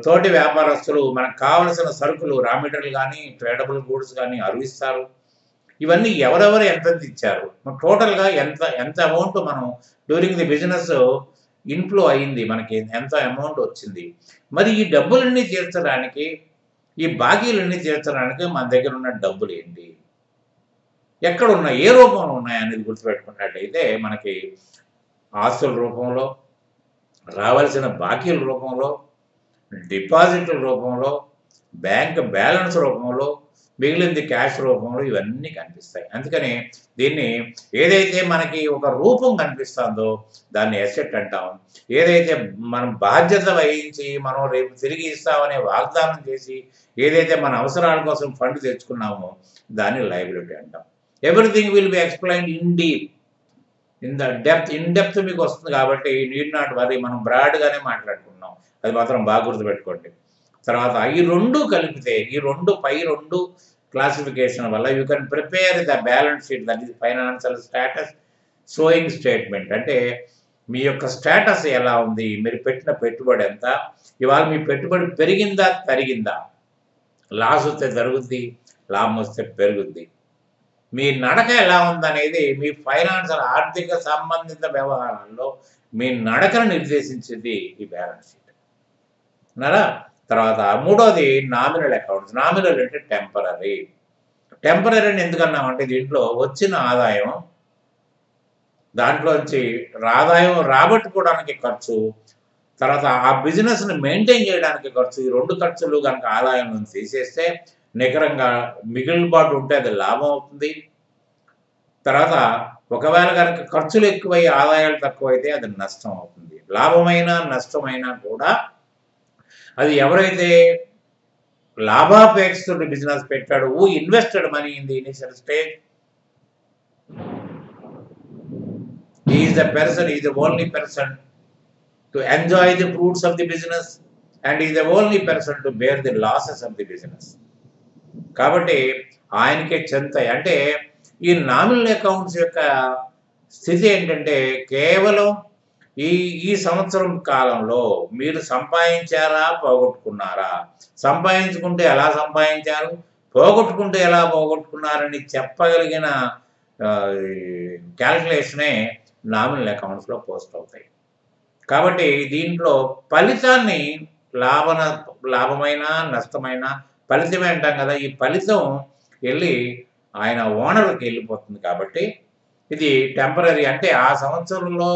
తోటి వ్యాపారస్తులు మనకు కావలసిన సరుకులు, రా మెటీరియల్ కానీ ట్రేడబుల్ గూడ్స్ కానీ అరువిస్తారు. ఇవన్నీ ఎవరెవరు ఎంత ఇచ్చారు, టోటల్గా ఎంత అమౌంట్ మనం డ్యూరింగ్ ది బిజినెస్ ఇన్ఫ్లో అయింది, మనకి ఎంత అమౌంట్ వచ్చింది. మరి ఈ డబ్బులన్నీ తీర్చడానికి, ఈ బాకీలన్నీ తీర్చడానికి మన దగ్గర ఉన్న డబ్బులు ఏంటి, ఎక్కడ ఉన్నాయి, ఏ రూపంలో ఉన్నాయి అనేది గుర్తుపెట్టుకున్నట్టయితే మనకి ఆస్తుల రూపంలో, రావాల్సిన బాకీల రూపంలో, డిపాజిట్ల రూపంలో, బ్యాంక్ బ్యాలెన్స్ రూపంలో, మిగిలింది క్యాష్ రూపంలో ఇవన్నీ కనిపిస్తాయి. అందుకని దీన్ని ఏదైతే మనకి ఒక రూపం కనిపిస్తుందో దాన్ని అసెట్ అంటాం. ఏదైతే మనం బాధ్యత వహించి మనం రేపు తిరిగి ఇస్తామనే వాగ్దానం చేసి ఏదైతే మన అవసరాల కోసం ఫండ్ తెచ్చుకున్నామో దాన్ని లయబిలిటీ అంటాం. Everything will be explained in deep, in depth మీకు వస్తుంది. కాబట్టి నీడ్ నాట్ వరీ, మనం బ్రాడ్గానే మాట్లాడుకున్నాం, అది మాత్రం బాగా గుర్తుపెట్టుకోండి. తర్వాత ఈ రెండు కలిపితే, ఈ రెండు క్లాసిఫికేషన్ వల్ల you can prepare the balance sheet, that is financial status showing statement. అంటే మీ యొక్క స్టేటస్ ఎలా ఉంది, మీరు పెట్టిన పెట్టుబడి ఎంత, ఇవాళ మీ పెట్టుబడి పెరిగిందా తరిగిందా, లాస్ వస్తే జరుగుద్ది, లాభం వస్తే పెరుగుద్ది, మీ నడక ఎలా ఉందనేది మీ ఫైనాన్షియల్ ఆర్థిక సంబంధిత వ్యవహారాల్లో మీ నడకను నిర్దేశించేది ఈ బ్యాలెన్స్ షీట్ అన్నారా. తర్వాత మూడోది నామినల్ అకౌంట్స్. నామినల్ అంటే టెంపరీ అని ఎందుకన్నామంటే దీంట్లో వచ్చిన ఆదాయం, దాంట్లోంచి ఆదాయం రాబట్టుకోవడానికి ఖర్చు, తర్వాత ఆ బిజినెస్ని మెయింటైన్ చేయడానికి ఖర్చు, ఈ రెండు ఖర్చులు కనుక ఆదాయం నుంచి తీసేస్తే నికరంగా మిగిలిబాటు ఉంటే అది లాభం అవుతుంది. తర్వాత ఒకవేళ కనుక ఖర్చులు ఎక్కువై ఆదాయాలు తక్కువైతే అది నష్టం అవుతుంది. లాభమైనా నష్టమైనా కూడా అది ఎవరైతే లాభాపేక్షతో బిజినెస్ పెట్టాడు, who invested money in the initial stage, he is the only person to enjoy the fruits of the business and he is the only person to bear the losses of the business. కాబట్టి ఆయనకే చెంతాయి. అంటే ఈ nominal accounts యొక్క స్థితి ఏంటంటే కేవలం ఈ సంవత్సరం కాలంలో మీరు సంపాదించారా, పోగొట్టుకున్నారా, సంపాదించుకుంటే ఎలా సంపాదించారు, పోగొట్టుకుంటే ఎలా పోగొట్టుకున్నారని చెప్పగలిగిన క్యాల్కులేషనే నామినల్ అకౌంట్స్లో పోస్ట్ అవుతాయి. కాబట్టి దీంట్లో ఫలితాన్ని లాభమైనా నష్టమైనా ఫలితమే అంటాం కదా, ఈ ఫలితం వెళ్ళి ఆయన ఓనర్కి వెళ్ళిపోతుంది. కాబట్టి ఇది టెంపరీ, అంటే ఆ సంవత్సరంలో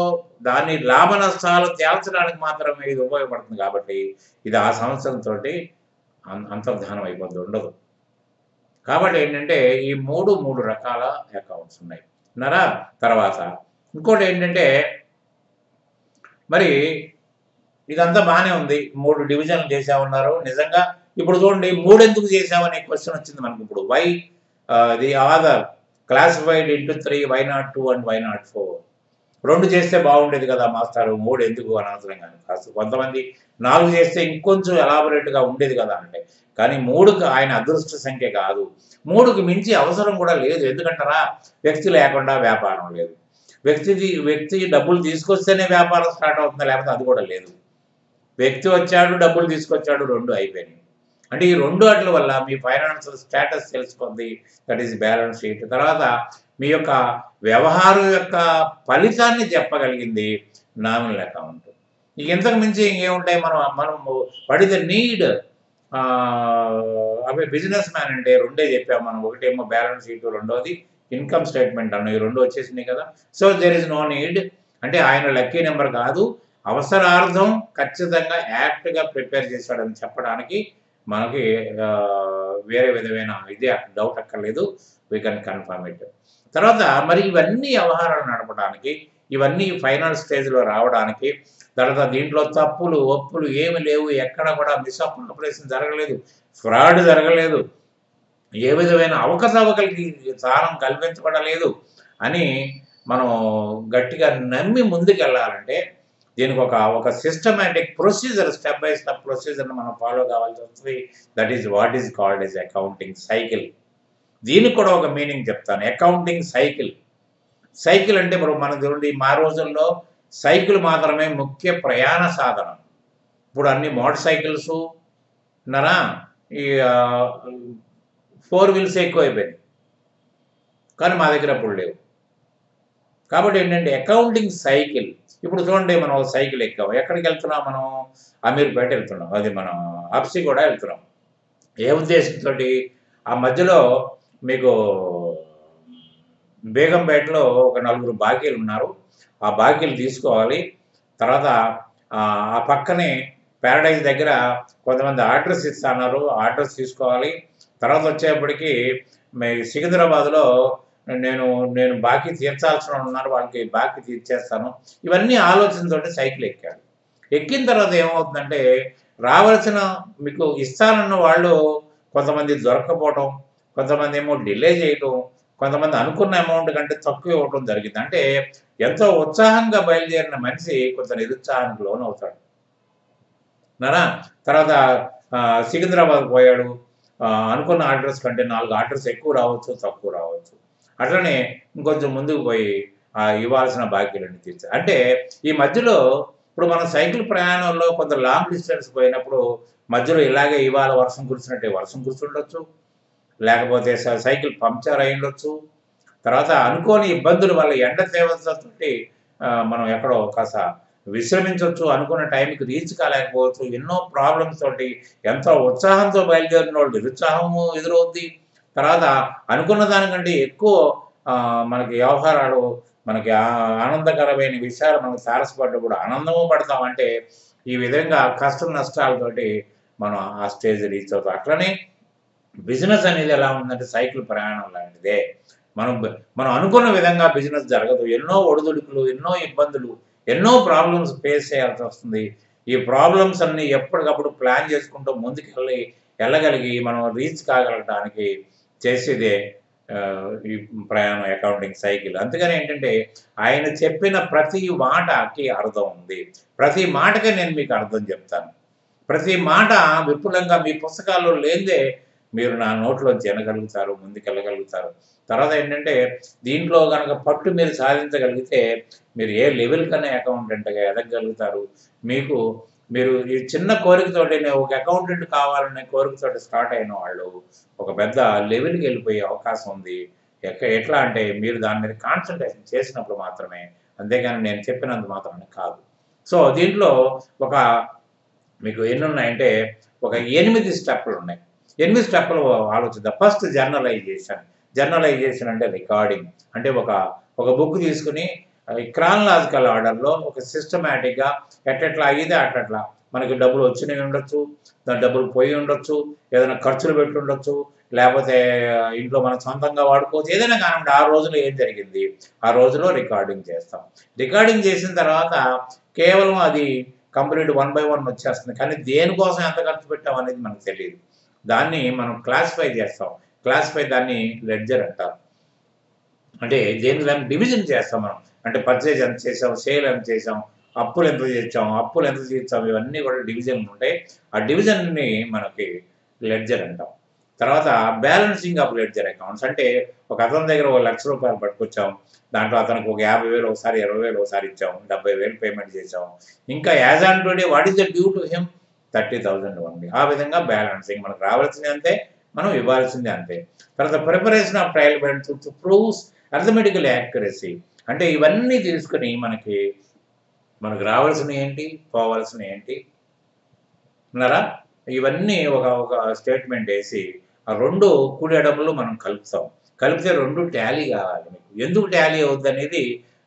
దాని లాభ నష్టాలు తేల్చడానికి మాత్రమే ఇది ఉపయోగపడుతుంది. కాబట్టి ఇది ఆ సంవత్సరంతో అంతర్ధానం అయిపోతుంది, ఉండదు. కాబట్టి ఏంటంటే ఈ మూడు రకాల అకౌంట్స్ ఉన్నాయి అన్నారా. తర్వాత ఇంకోటి ఏంటంటే మరి ఇదంతా బాగానే ఉంది, 3 డివిజన్లు చేసామన్నారు. నిజంగా ఇప్పుడు చూడండి 3 ఎందుకు చేసామనే క్వశ్చన్ వచ్చింది మనకు. ఇప్పుడు why the other classified into 3, why not 2 and why not 4? 2 చేస్తే బాగుండేది కదా మాస్టారు, 3 ఎందుకు అనవసరం కానీ. కాస్త కొంతమంది 4 చేస్తే ఇంకొంచెం ఎలాబొరేట్గా ఉండేది కదా అంటే, కానీ 3కి ఆయన అదృష్ట సంఖ్య కాదు, 3కి మించి అవసరం కూడా లేదు. ఎందుకంటారా, వ్యక్తి లేకుండా వ్యాపారం లేదు, వ్యక్తి డబ్బులు తీసుకొస్తేనే వ్యాపారం స్టార్ట్ అవుతుంది, లేకపోతే అది కూడా లేదు. వ్యక్తి వచ్చాడు, డబ్బులు తీసుకొచ్చాడు, 2 అయిపోయినాయి. అంటే ఈ 2 వాటిల వల్ల మీ ఫైనాన్షియల్ స్టేటస్ తెలిసిపోద్ది. That is balance sheet. తర్వాత మీ యొక్క వ్యవహారం యొక్క ఫలితాన్ని చెప్పగలిగింది నామినల్ అకౌంట్. ఇక ఇంతకు మించి ఇంకేముంటాయి? మనము వాట్ ఈస్ ద నీడ్ అవి బిజినెస్ మ్యాన్ అంటే రెండే చెప్పాము మనం. ఒకటేమో బ్యాలెన్స్ షీట్, రెండోది ఇన్కమ్ స్టేట్మెంట్ అన్న. ఈ 2 వచ్చేసినాయి కదా. So there is no need. అంటే ఆయన లక్కీ నెంబర్ కాదు, అవసరార్థం ఖచ్చితంగా యాప్ట్గా ప్రిపేర్ చేశాడని చెప్పడానికి మనకి వేరే విధమైన ఇదే డౌట్ అక్కర్లేదు. We can confirm it. తర్వాత మరి ఇవన్నీ వ్యవహారాలు నడపడానికి, ఇవన్నీ ఫైనల్ స్టేజ్లో రావడానికి, తర్వాత దీంట్లో తప్పులు ఒప్పులు ఏమి లేవు, ఎక్కడ కూడా మిస్అప్రోప్రియేషన్ జరగలేదు, ఫ్రాడ్ జరగలేదు, ఏ విధమైన అవకతవకలకి స్థానం కల్పించబడలేదు అని మనం గట్టిగా నమ్మి ముందుకెళ్ళాలంటే దీనికి ఒక systematic procedure, step by step ప్రొసీజర్ని మనం ఫాలో కావాల్సి వస్తుంది. That is what is called as accounting cycle. దీనికి కూడా ఒక మీనింగ్ చెప్తాను. Accounting cycle. సైకిల్ అంటే ఇప్పుడు మన చూడండి, మా రోజుల్లో సైకిల్ మాత్రమే ముఖ్య ప్రయాణ సాధనం. ఇప్పుడు అన్ని మోటార్ సైకిల్స్ ఉన్నారా, ఈ 4 వీల్స్ ఎక్కువైపోయినాయి, కానీ మా దగ్గర అప్పుడు లేవు. కాబట్టి ఏంటంటే అకౌంటింగ్ సైకిల్. ఇప్పుడు చూడండి, మనం ఒక సైకిల్ ఎక్కాం, ఎక్కడికి వెళ్తున్నాం? మనం అమీర్పేట వెళ్తున్నాం, అది మనం అప్సి కూడా వెళ్తున్నాం. ఏ ఉద్దేశంతో? ఆ మధ్యలో మీకు బేగంపేటలో ఒక 4 బాకీలు ఉన్నారు, ఆ బాకీలు తీసుకోవాలి. తర్వాత ఆ పక్కనే ప్యారడైజ్ దగ్గర కొంతమంది ఆర్డర్స్ ఇస్తున్నారు, ఆర్డర్స్ తీసుకోవాలి. తర్వాత వచ్చేప్పటికి సికింద్రాబాద్లో నేను బాకీ తీర్చాల్సిన ఉన్నారు, వాళ్ళకి బాకీ తీర్చేస్తాను. ఇవన్నీ ఆలోచనతోటి సైకిల్ ఎక్కాడు. ఎక్కిన తర్వాత ఏమవుతుందంటే రావాల్సిన మీకు ఇస్తానన్న వాళ్ళు కొంతమంది దొరకపోవటం, కొంతమంది ఏమో డిలే చేయటం, కొంతమంది అనుకున్న అమౌంట్ కంటే తక్కువ ఇవ్వటం జరిగింది. అంటే ఎంతో ఉత్సాహంగా బయలుదేరిన మనిషి కొంత నిరుత్సాహానికి లోనవుతాడు నారా. తర్వాత సికింద్రాబాద్ పోయాడు, అనుకున్న ఆర్డర్స్ కంటే 4 ఆర్డర్స్ ఎక్కువ రావచ్చు, తక్కువ రావచ్చు. అట్లనే ఇంకొంచెం ముందుకు పోయి ఇవ్వాల్సిన బాకీలన్నీ తీర్చారు. అంటే ఈ మధ్యలో ఇప్పుడు మనం సైకిల్ ప్రయాణంలో కొంత లాంగ్ డిస్టెన్స్ పోయినప్పుడు మధ్యలో ఇలాగే ఇవాళ వర్షం కురిసినట్టే వర్షం కురిసిండొచ్చు, లేకపోతే సైకిల్ పంక్చర్ అయి ఉండొచ్చు. తర్వాత అనుకోని ఇబ్బందుల వల్ల ఎండ తీవ్రతతోటి మనం ఎక్కడో కాస్త విశ్రమించవచ్చు, అనుకున్న టైంకి రీచ్ కాలేకపోవచ్చు. ఎన్నో ప్రాబ్లమ్స్ తోటి ఎంతో ఉత్సాహంతో బయలుదేరిన వాళ్ళు నిరుత్సాహము ఎదురవుద్ది. తర్వాత అనుకున్న దానికంటే ఎక్కువ మనకి వ్యవహారాలు, మనకి ఆనందకరమైన విషయాలు మనకు తారసపడ్డప్పుడు ఆనందము పడతాం. అంటే ఈ విధంగా కష్ట నష్టాలతోటి మనం ఆ స్టేజ్ రీచ్ అవుతాం. అట్లనే బిజినెస్ అనేది ఎలా ఉందంటే సైకిల్ ప్రయాణం లాంటిదే. మనం అనుకున్న విధంగా బిజినెస్ జరగదు. ఎన్నో ఒడిదుడుకులు, ఎన్నో ఇబ్బందులు, ఎన్నో ప్రాబ్లమ్స్ ఫేస్ చేయాల్సి వస్తుంది. ఈ ప్రాబ్లమ్స్ అన్నీ ఎప్పటికప్పుడు ప్లాన్ చేసుకుంటూ వెళ్ళగలిగి మనం రీచ్ కాగలగడానికి చేసేదే ఈ ప్రయాణం అకౌంటింగ్ సైకిల్. అందుకని ఏంటంటే ఆయన చెప్పిన ప్రతి మాటకి అర్థం ఉంది. ప్రతి మాటకే నేను మీకు అర్థం చెప్తాను. ప్రతి మాట విపులంగా మీ పుస్తకాల్లో లేదే మీరు నా నోట్లోంచి వినగలుగుతారు, ముందుకెళ్ళగలుగుతారు. తర్వాత ఏంటంటే దీంట్లో కనుక పట్టు మీరు సాధించగలిగితే మీరు ఏ లెవెల్ కన్నా అకౌంటెంట్గా ఎదగలుగుతారు. మీరు ఈ చిన్న కోరికతోటి ఒక అకౌంటెంట్ కావాలనే కోరికతోటి స్టార్ట్ అయిన వాళ్ళు ఒక పెద్ద లెవెల్కి వెళ్ళిపోయే అవకాశం ఉంది. ఎట్లా అంటే మీరు దాని మీద కాన్సన్ట్రేషన్ చేసినప్పుడు మాత్రమే, అంతేగాని నేను చెప్పినంత మాత్రమే కాదు. సో దీంట్లో మీకు ఎన్ని ఉన్నాయంటే ఒక 8 స్టెప్పులు ఉన్నాయి. 8 స్టెప్పులు ఆలోచిద్దాం. ఫస్ట్ జర్నలైజేషన్ అంటే రికార్డింగ్. అంటే ఒక బుక్ తీసుకుని క్రానలాజికల్ ఆర్డర్లో ఒక సిస్టమేటిక్గా ఎట్లా అయ్యితే అట్లా మనకి డబ్బులు వచ్చినవి ఉండొచ్చు, దాని డబ్బులు పోయి ఉండొచ్చు, ఏదైనా ఖర్చులు పెట్టి ఉండొచ్చు, లేకపోతే ఇంట్లో మనం సొంతంగా వాడుకోవచ్చు, ఏదైనా కానివ్వండి. ఆ రోజులో ఏం జరిగింది ఆ రోజులో రికార్డింగ్ చేస్తాం. రికార్డింగ్ చేసిన తర్వాత కేవలం అది కంప్లీట్ 1 by 1 వచ్చేస్తుంది, కానీ దేనికోసం ఎంత ఖర్చు పెట్టాం అనేది మనకు తెలియదు. దాన్ని మనం క్లాసిఫై చేస్తాం. దాన్ని లెడ్జర్ అంటారు. అంటే దాన్ని డివిజన్ చేస్తాం మనం. అంటే పర్చేజ్ ఎంత చేసాం, సేల్ ఎంత చేసాం, అప్పులు ఎంత తీర్చాం, ఇవన్నీ కూడా డివిజన్లు ఉంటాయి. ఆ డివిజన్ని మనకి లెడ్జర్ అంటాం. తర్వాత బ్యాలెన్సింగ్ ఆఫ్ లెడ్జర్ అకౌంట్స్ అంటే ఒక అతని దగ్గర ₹1,00,000 పట్టుకొచ్చాం, దాంట్లో అతనికి ఒక 50,000 ఒకసారి, 20,000 ఒకసారి ఇచ్చాం, 70,000 పేమెంట్ చేసాం. ఇంకా as on today what is the due to him, 30,000 ఉంది. ఆ విధంగా బ్యాలెన్సింగ్ మనకు రావాల్సింది అంతే, మనం ఇవ్వాల్సింది అంతే. తర్వాత preparation of trial balance to proves arithmetical accuracy. అంటే ఇవన్నీ తీసుకుని మనకు రావాల్సినవి ఏంటి, పోవాల్సినవి ఏంటి అన్నారా, ఇవన్నీ ఒక ఒక స్టేట్మెంట్ వేసి ఆ 2 కుడి ఎడమలు మనం కలుపుతాం. కలిపితే 2 టాలీ కావాలి మీకు. ఎందుకు టాలీ అవుద్ది అనేది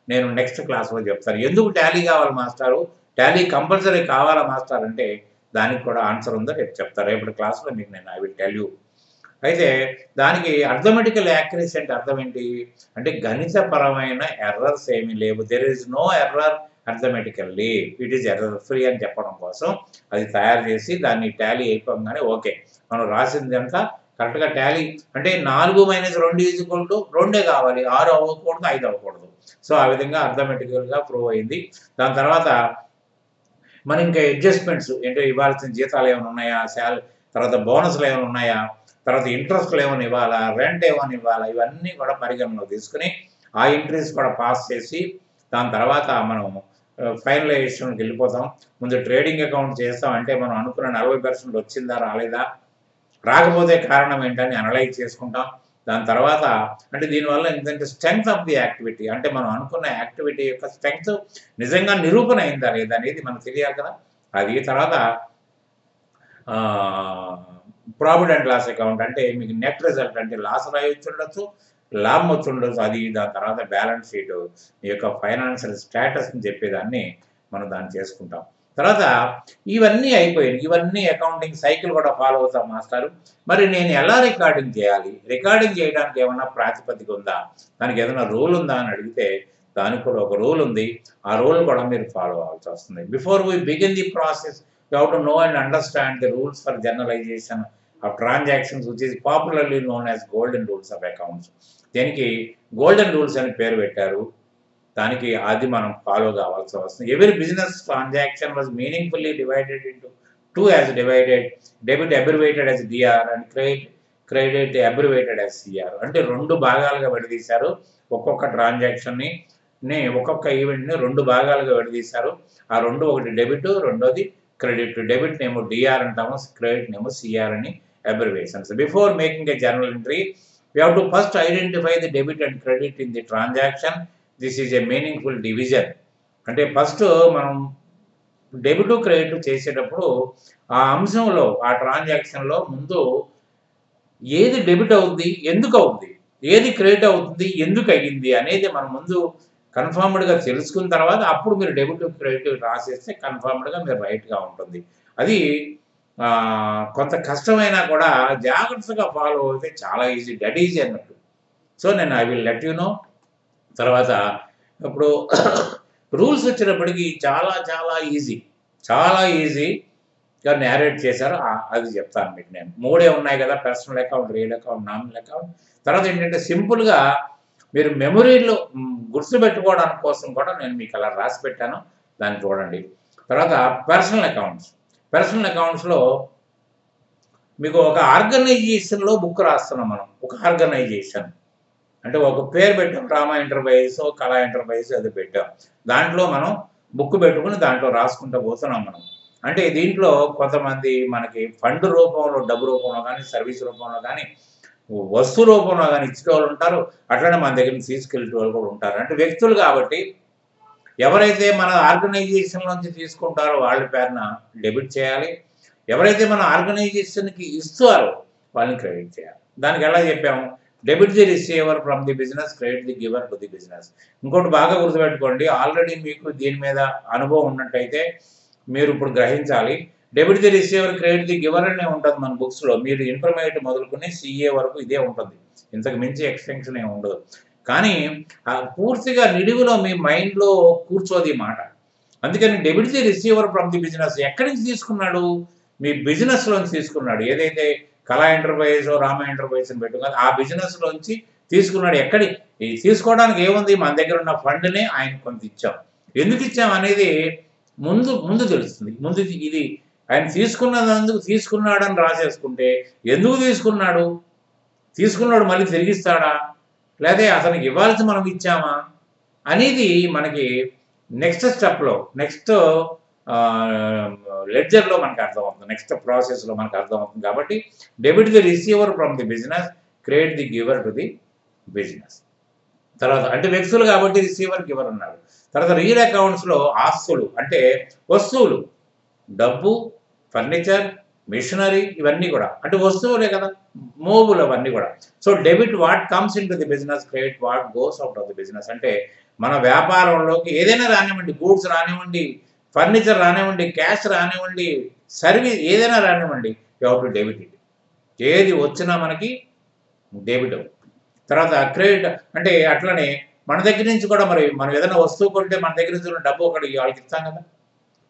నేను నెక్స్ట్ క్లాస్‌లో చెప్తాను. ఎందుకు టాలీ కావాలి మాస్టారు? టాలీ కంపల్సరీ కావాలా మాస్టర్ అంటే దానికి కూడా ఆన్సర్ ఉందో రేపు చెప్తా. రేపటి క్లాస్‌లో మీకు నేను ఐ విల్ టెల్ యూ. అయితే దానికి అర్థమెటికల్ యాక్యురసీ అంటే అర్థం ఏంటి? అంటే గణితపరమైన ఎర్రర్స్ ఏమీ లేవు. There is no error arithmetically. It is error free అని చెప్పడం కోసం అది తయారు చేసి దాన్ని టాలీ అయిపోగానే ఓకే. మనం రాసిందంతా కరెక్ట్‌గా టాలీ అంటే 4 - 2 2 కావాలి. 6 అవ్వకూడదు, 5 అవ్వకూడదు. సో, ఆ విధంగా అర్థమెటికల్‌గా ప్రూవ్ అయింది. దాని తర్వాత మనం ఇంకా అడ్జస్ట్‌మెంట్స్ ఏంటో ఇవ్వాల్సిన జీతాలు ఏమైనా ఉన్నాయా? తర్వాత బోనస్‌లు ఏమైనా ఉన్నాయా? తర్వాత ఇంట్రెస్ట్‌లు ఏమైనా ఇవ్వాలా? రెంట్ ఏమైనా ఇవ్వాలా? ఇవన్నీ కూడా పరిగణనలోకి తీసుకొని ఆ ఎంట్రీస్ కూడా పాస్ చేసి దాని తర్వాత మనం ఫైనలైజేషన్‌కి వెళ్ళిపోతాం. ముందు ట్రేడింగ్ అకౌంట్ చేస్తాం. అంటే మనం అనుకున్న 40% వచ్చిందా? రాలేదా? రాకపోతే కారణం ఏంటని అనలైజ్ చేసుకుంటాం. దాని తర్వాత అంటే దీనివల్ల ఏంటంటే స్ట్రెంగ్త్ ఆఫ్ ది యాక్టివిటీ అంటే మనం అనుకున్న యాక్టివిటీ యొక్క స్ట్రెంగ్త్ నిజంగా నిరూపణ అయిందా లేదా అనేది మనకు తెలియాలి కదా. అది తర్వాత ప్రాఫిట్ అండ్ లాస్ అకౌంట్ అంటే మీకు నెట్ రిజల్ట్ అంటే లాస్ వచ్చుండొచ్చు, లాభం వచ్చుండొచ్చు. అది దాని తర్వాత బ్యాలెన్స్ షీట్ మీ యొక్క ఫైనాన్షియల్ స్టేటస్ని చెప్పేదాన్ని మనం దాన్ని చేసుకుంటాం. తర్వాత ఇవన్నీ అయిపోయినాయి. ఇవన్నీ అకౌంటింగ్ సైకిల్ కూడా ఫాలో అవుతాం మాస్టారు. మరి నేను ఎలా రికార్డింగ్ చేయాలి? రికార్డింగ్ చేయడానికి ఏమన్నా ప్రాతిపదిక ఉందా? దానికి ఏదైనా రూల్ ఉందా అని అడిగితే దానికి కూడా ఒక రూల్ ఉంది. ఆ రూల్ కూడా మీరు ఫాలో అవ్వాల్సి వస్తుంది. Before we begin the process you have to know and understand the rules for generalisation of transactions which is popularly known as golden rules of accounts. దీనికి గోల్డెన్ రూల్స్ అని పేరు పెట్టారు. దానికి అది మనం ఫాలో కావాల్సి వస్తుంది. Every business transaction was meaningfully divided into 2 as divided, debit abbreviated as DR and credit abbreviated as CR. అంటే 2 భాగాలుగా విడదీశారు. ఒక్కొక్క ట్రాన్సాక్షన్ని ఒక్కొక్క ఈవెంట్ని 2 భాగాలుగా విడదీశారు. ఆ 2 ఒకటి డెబిట్, రెండోది క్రెడిట్. డెబిట్ నేమో డిఆర్ అంటాము, క్రెడిట్ నేమో సిఆర్ అని abbreviations. Before making a journal entry we have to first identify the debit and credit in the transaction. This is a meaningful division. అంటే ఫస్ట్ మనం డెబిట్ క్రెడిట్ చేసేటప్పుడు ఆ అంశంలో ఆ ట్రాన్సాక్షన్లో ముందు ఏది డెబిట్ అవుతుంది, ఎందుకు అవుతుంది, ఏది క్రెడిట్ అవుతుంది, ఎందుకు అయ్యింది అనేది మనం ముందు కన్ఫర్మ్డ్గా తెలుసుకున్న తర్వాత అప్పుడు మీరు డెబిట్ క్రెడిట్ రాసేస్తే కన్ఫర్మ్డ్గా మీరు రైట్గా ఉంటుంది. అది కొంత కష్టమైనా కూడా జాగ్రత్తగా ఫాలో అయితే చాలా ఈజీ, డెడ్ ఈజీ అన్నట్టు. సో నేను I will let you know. తర్వాత ఇప్పుడు రూల్స్ వచ్చినప్పటికీ చాలా చాలా ఈజీగా నేరేట్ చేశారు. అది చెప్తాను మీకు నేను. 3 ఉన్నాయి కదా, personal account, real account, nominal account. తర్వాత ఏంటంటే సింపుల్గా మీరు మెమొరీలో గుర్తుపెట్టుకోవడానికి కోసం కూడా నేను మీకు అలా రాసి పెట్టాను, దాన్ని చూడండి. తర్వాత పర్సనల్ అకౌంట్స్లో మీకు ఒక ఆర్గనైజేషన్లో బుక్ రాస్తున్నాం మనం. ఒక ఆర్గనైజేషన్ అంటే ఒక పేరు పెట్టాం, రామా ఎంటర్ప్రైజెస్, కళా ఎంటర్ప్రైజెస్ అది పెట్టాం. దాంట్లో మనం బుక్ పెట్టుకుని దాంట్లో రాసుకుంటూ పోతున్నాం మనం. అంటే దీంట్లో కొంతమంది మనకి ఫండ్ రూపంలో, డబ్బు రూపంలో కానీ, సర్వీస్ రూపంలో కానీ, వస్తు రూపంలో కానీ ఇచ్చే వాళ్ళు ఉంటారు. అట్లనే మన దగ్గర నుంచి తీసుకెళ్ళే వాళ్ళు కూడా ఉంటారు. అంటే వ్యక్తులు కాబట్టి ఎవరైతే మన ఆర్గనైజేషన్ నుంచి తీసుకుంటారో వాళ్ళ పేరున డెబిట్ చేయాలి. ఎవరైతే మన ఆర్గనైజేషన్కి ఇస్తారో వాళ్ళని క్రెడిట్ చేయాలి. దానికి ఎలా చెప్పాము, debit the receiver from the business, credit the giver to the business. ఇంకోటి బాగా గుర్తుపెట్టుకోండి, ఆల్రెడీ మీకు దీని మీద అనుభవం ఉన్నట్టయితే మీరు ఇప్పుడు గ్రహించాలి. Debit the receiver, credit the giver అనే ఉంటుంది మన బుక్స్లో. మీరు ఇంటర్మీడియట్ మొదలుకొని సిఏ వరకు ఇదే ఉంటుంది, ఇంతకు మించి ఎక్స్టెన్షన్ ఏమి ఉండదు. కానీ పూర్తిగా నిడివిలో మీ మైండ్లో కూర్చోది మాట. అందుకని debit the receiver from the business ఎక్కడి నుంచి తీసుకున్నాడు, మీ బిజినెస్లోంచి తీసుకున్నాడు. ఏదైతే కళా ఎంటర్ప్రైజ్, రామ ఎంటర్ప్రైజ్ అని పెట్టుకుని ఆ బిజినెస్లోంచి తీసుకున్నాడు. తీసుకోవడానికి ఏముంది, మన దగ్గర ఉన్న ఫండ్ని ఆయన కొంత ఇచ్చాం. ఎందుకు ఇచ్చాం అనేది ముందు తెలుస్తుంది. ముందు ఇది ఆయన తీసుకున్నాడని రాసేసుకుంటే ఎందుకు తీసుకున్నాడు మళ్ళీ తిరిగిస్తాడా, లేదా అతనికి ఇవ్వాల్సి మనం ఇచ్చామా అనేది మనకి నెక్స్ట్ స్టెప్లో, నెక్స్ట్ లెడ్జర్లో మనకు అర్థమవుతుంది, నెక్స్ట్ ప్రాసెస్లో మనకు అర్థమవుతుంది. కాబట్టి debit the receiver from the business, credit the giver to the business. తర్వాత అంటే వ్యక్తులు కాబట్టి రిసీవర్ గివర్ ఉన్నారు. తర్వాత రియల్ అకౌంట్స్లో ఆస్తులు అంటే వస్తువులు, డబ్బు, ఫర్నిచర్, మిషనరీ, ఇవన్నీ కూడా అంటే వస్తువులే కదా, మూవులు అవన్నీ కూడా. So debit what comes in to the business, credit what goes out of the business. అంటే మన వ్యాపారంలోకి ఏదైనా రానివ్వండి, గూడ్స్ రానివ్వండి, ఫర్నిచర్ రానివ్వండి, క్యాష్ రానివ్వండి, సర్వీస్ ఏదైనా రానివ్వండి, you have to debit it. ఏది వచ్చినా మనకి డెబిట్. తర్వాత క్రెడిట్ అంటే అట్లనే మన దగ్గర నుంచి కూడా మరి మనం ఏదైనా వస్తువు కొంటే మన దగ్గర నుంచి ఉన్న డబ్బు ఒకటి వాళ్ళకి ఇస్తాం కదా.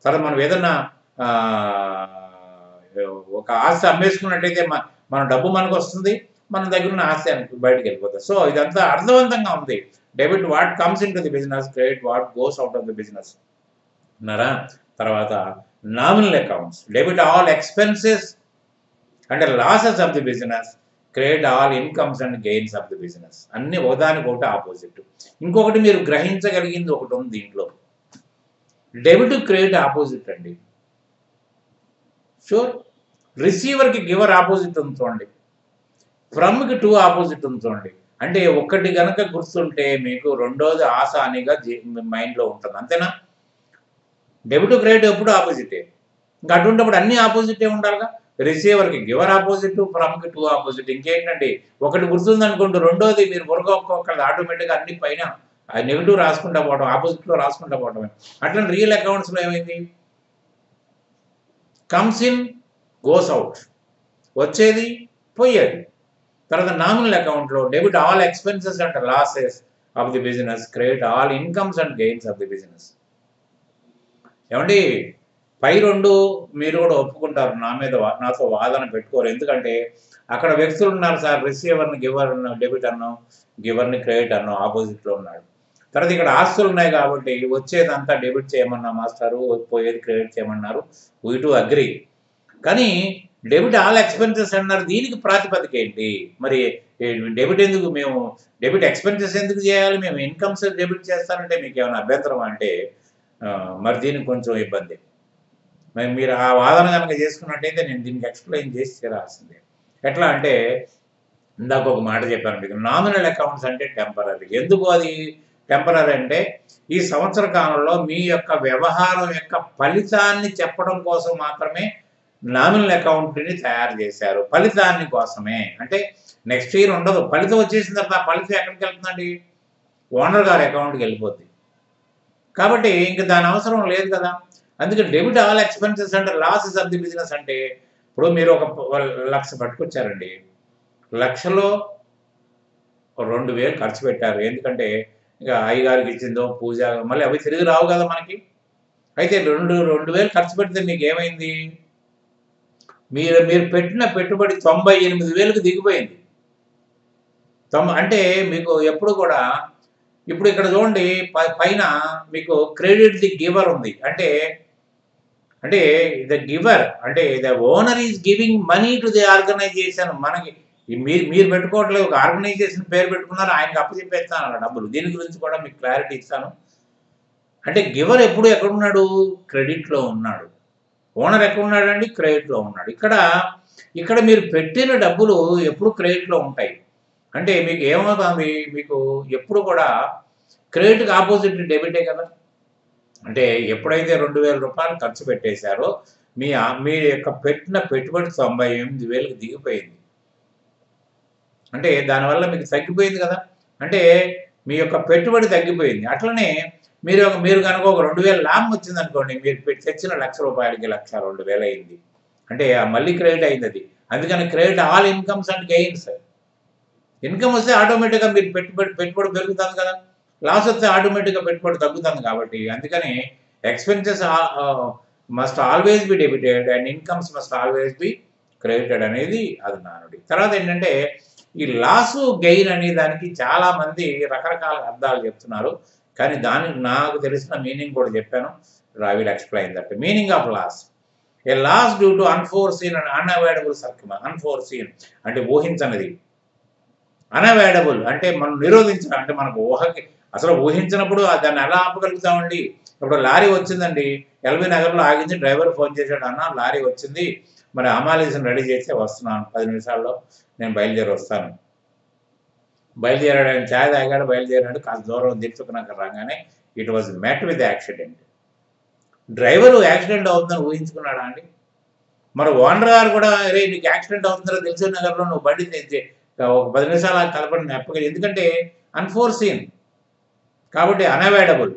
తర్వాత మనం ఏదన్నా ఒక ఆస్తి అమ్మేసుకున్నట్టయితే మన డబ్బు మనకు వస్తుంది, మన దగ్గర ఉన్న ఆస్తి బయటకు వెళ్ళిపోతుంది. సో ఇదంతా అర్థవంతంగా ఉంది. Debit what comes in to the business, credit what goes out of the business అన్నారా. తర్వాత nominal accounts, debit all expenses అంటే losses of the business, credit all incomes and gains of the business. అన్ని ఒకదానికి ఒకటి opposite. ఇంకొకటి మీరు గ్రహించగలిగింది ఒకటి ఉంది దీంట్లో, డెబిట్ క్రెడిట్ ఆపోజిట్ అండి. షూర్, రిసీవర్కి గివర్ ఆపోజిట్ ఉంది చూడండి, ఫ్రమ్కి టూ ఆపోజిట్ ఉంది చూడండి. అంటే ఒకటి కనుక గుర్తుంటే మీకు రెండోది ఆసానిగా మైండ్లో ఉంటుంది, అంతేనా. డెబిట్ క్రెడిట్ ఎప్పుడు ఆపోజిటే, ఇంకా అటువంటిప్పుడు అన్ని ఆపోజిటే ఉండాలిగా. రిసీవర్కి గివర్ ఆపోజిట్, ఫ్రమ్కి టూ ఆపోజిట్. ఇంకేంటండి ఒకటి గుర్తుంది అనుకోండి, రెండోది మీరు ఒక్కొక్కటి ఆటోమేటిక్గా అన్ని పైన నెగిటివ్ రాసుకుంటా పోవడం, ఆపోజిట్లో రాసుకుంటా పోవడమే. అట్లా రియల్ అకౌంట్స్లో ఏమైంది, కమ్స్ ఇన్ గోస్ అవుట్, వచ్చేది పోయేది. తర్వాత నామినల్ అకౌంట్లో debit all expenses and losses of the business, credit all incomes and gains of the business. ఏమండి పై రెండు మీరు కూడా ఒప్పుకుంటారు, నాతో వాదన పెట్టుకోరు. ఎందుకంటే అక్కడ వ్యక్తులు ఉన్నారు సార్, రిసీవర్ని గివర్ డెబిట్ అన్నాం, గివర్ని క్రెడిట్ అన్నాం, ఆపోజిట్లో ఉన్నాడు. తర్వాత ఇక్కడ ఆస్తులు ఉన్నాయి కాబట్టి వచ్చేదంతా డెబిట్ చేయమన్నా మాస్టారు, పోయేది క్రెడిట్ చేయమన్నారు, వీ టు అగ్రి. కానీ డెబిట్ ఆల్ ఎక్స్పెన్సెస్ అన్నారు, దీనికి ప్రాతిపదిక ఏంటి మరి. డెబిట్ ఎందుకు, మేము డెబిట్ ఎక్స్పెన్సెస్ ఎందుకు చేయాలి, మేము ఇన్కమ్స్ డెబిట్ చేస్తానంటే మీకు ఏమైనా అభ్యంతరం అంటే మరి దీనికి కొంచెం ఇబ్బంది. మరి మీరు ఆ వాదన కనుక చేసుకున్నట్టయితే నేను దీనికి ఎక్స్ప్లెయిన్ చేసి తీరాల్సిందే. ఎట్లా అంటే ఇందాక ఒక మాట చెప్పాను మీకు, నామినల్ అకౌంట్స్ అంటే టెంపరీ. ఎందుకు అది టెంపరీ అంటే ఈ సంవత్సర కాలంలో మీ యొక్క వ్యవహారం యొక్క ఫలితాన్ని చెప్పడం కోసం మాత్రమే నామినల్ అకౌంట్ని తయారు చేశారు, ఫలితాన్ని కోసమే. అంటే నెక్స్ట్ ఇయర్ ఉండదు, ఫలితం వచ్చేసిన తర్వాత ఆ ఫలితం ఎక్కడికి వెళ్తుందండి, ఓనర్ గారి అకౌంట్కి వెళ్ళిపోద్ది. కాబట్టి ఇంక దాని అవసరం లేదు కదా. అందుకే డెబిట్ ఆల్ ఎక్స్పెన్సెస్ అంటే లాసెస్ ఆఫ్ ది బిజినెస్. అంటే ఇప్పుడు మీరు ఒక 1,00,000 పట్టుకొచ్చారండి, 1,00,000లో 2,000 ఖర్చు పెట్టారు. ఎందుకంటే ఇక అయ్యగారికి ఇచ్చిందో పూజ, మళ్ళీ అవి తిరిగి రావు కదా మనకి. అయితే 2,000 ఖర్చు పెడితే మీకు ఏమైంది, మీరు పెట్టిన పెట్టుబడి 98,000కి దిగిపోయింది. అంటే మీకు ఎప్పుడు కూడా ఇప్పుడు ఇక్కడ చూడండి పైన మీకు క్రెడిట్ ది గివర్ ఉంది. అంటే ద గివర్ అంటే the owner is giving money to the organisation. మనకి మీరు పెట్టుకోవట్లేదు, ఒక ఆర్గనైజేషన్ పేరు పెట్టుకున్నారు, ఆయనకి అప్పచెప్పేస్తాను అలా డబ్బులు. దీని గురించి కూడా మీకు క్లారిటీ ఇస్తాను. అంటే గివర్ ఎప్పుడు ఎక్కడున్నాడు, క్రెడిట్లో ఉన్నాడు. ఓనర్ ఎక్కడున్నాడండి, క్రెడిట్లో ఉన్నాడు. ఇక్కడ మీరు పెట్టిన డబ్బులు ఎప్పుడు క్రెడిట్లో ఉంటాయి. అంటే మీకు ఏమవుతుంది, మీకు ఎప్పుడు కూడా క్రెడిట్కి ఆపోజిట్ డెబిటే కదా. అంటే ఎప్పుడైతే 2,000 రూపాయలు ఖర్చు పెట్టేశారో మీ యొక్క పెట్టిన పెట్టుబడి 98,000కి దిగిపోయింది. అంటే దానివల్ల మీకు తగ్గిపోయింది కదా. అంటే మీ యొక్క పెట్టుబడి తగ్గిపోయింది. అట్లనే మీరు కనుక ఒక 2,000 లాభం వచ్చింది అనుకోండి, మీరు తెచ్చిన 1,00,000 రూపాయలకి 1,02,000 అయింది. అంటే మళ్ళీ క్రెడిట్ అయింది అది. అందుకని credit all incomes and gains. Income వస్తే ఆటోమేటిక్గా మీరు పెట్టుబడి పెరుగుతుంది కదా, లాస్ వస్తే ఆటోమేటిక్గా పెట్టుబడి తగ్గుతుంది. కాబట్టి అందుకని expenses must always be debited and incomes must always be credited అనేది అది నానుడి. తర్వాత ఏంటంటే ఈ లాసు గెయిన్ అనే దానికి చాలామంది రకరకాల అర్థాలు చెప్తున్నారు. కానీ నాకు తెలిసిన మీనింగ్ కూడా చెప్పాను. I will explain that meaning of loss. A loss due to unforeseen and unavoidable circum. Unforeseen అంటే ఊహించనిది, అన్అవాయిడబుల్ అంటే మనం నిరోధించడం, అంటే మనకు ఊహకి అసలు ఊహించినప్పుడు దాన్ని ఎలా ఆపగలుగుతామండి? ఇప్పుడు లారీ వచ్చిందండి, ఎల్బీ నగర్లో ఆగింది, డ్రైవర్ ఫోన్ చేశాడు, అన్న లారీ వచ్చింది, మరి అమాలీస్ని రెడీ చేస్తే వస్తున్నాను, 10 నిమిషాల్లో నేను బయలుదేరి వస్తాను. బయలుదేరాడు, ఆయన ఛాయ్ తాగాడు, బయలుదేరాడు, కాస్త దూరం దిక్కుకున్నాక రాగానే it was met with accident. Driver accident అవుతుందని ఊహించుకున్నాడా అండి? మరి ఓనర్ గారు కూడా, రే నీకు యాక్సిడెంట్ అవుతుందో దిల్సుఖ్ నగర్లో నువ్వు బండి ఒక 10 నిమిషాలు కలపండి నెప్పగా, ఎందుకంటే అన్ఫోర్సీన్ కాబట్టి అన్అవాయిడబుల్,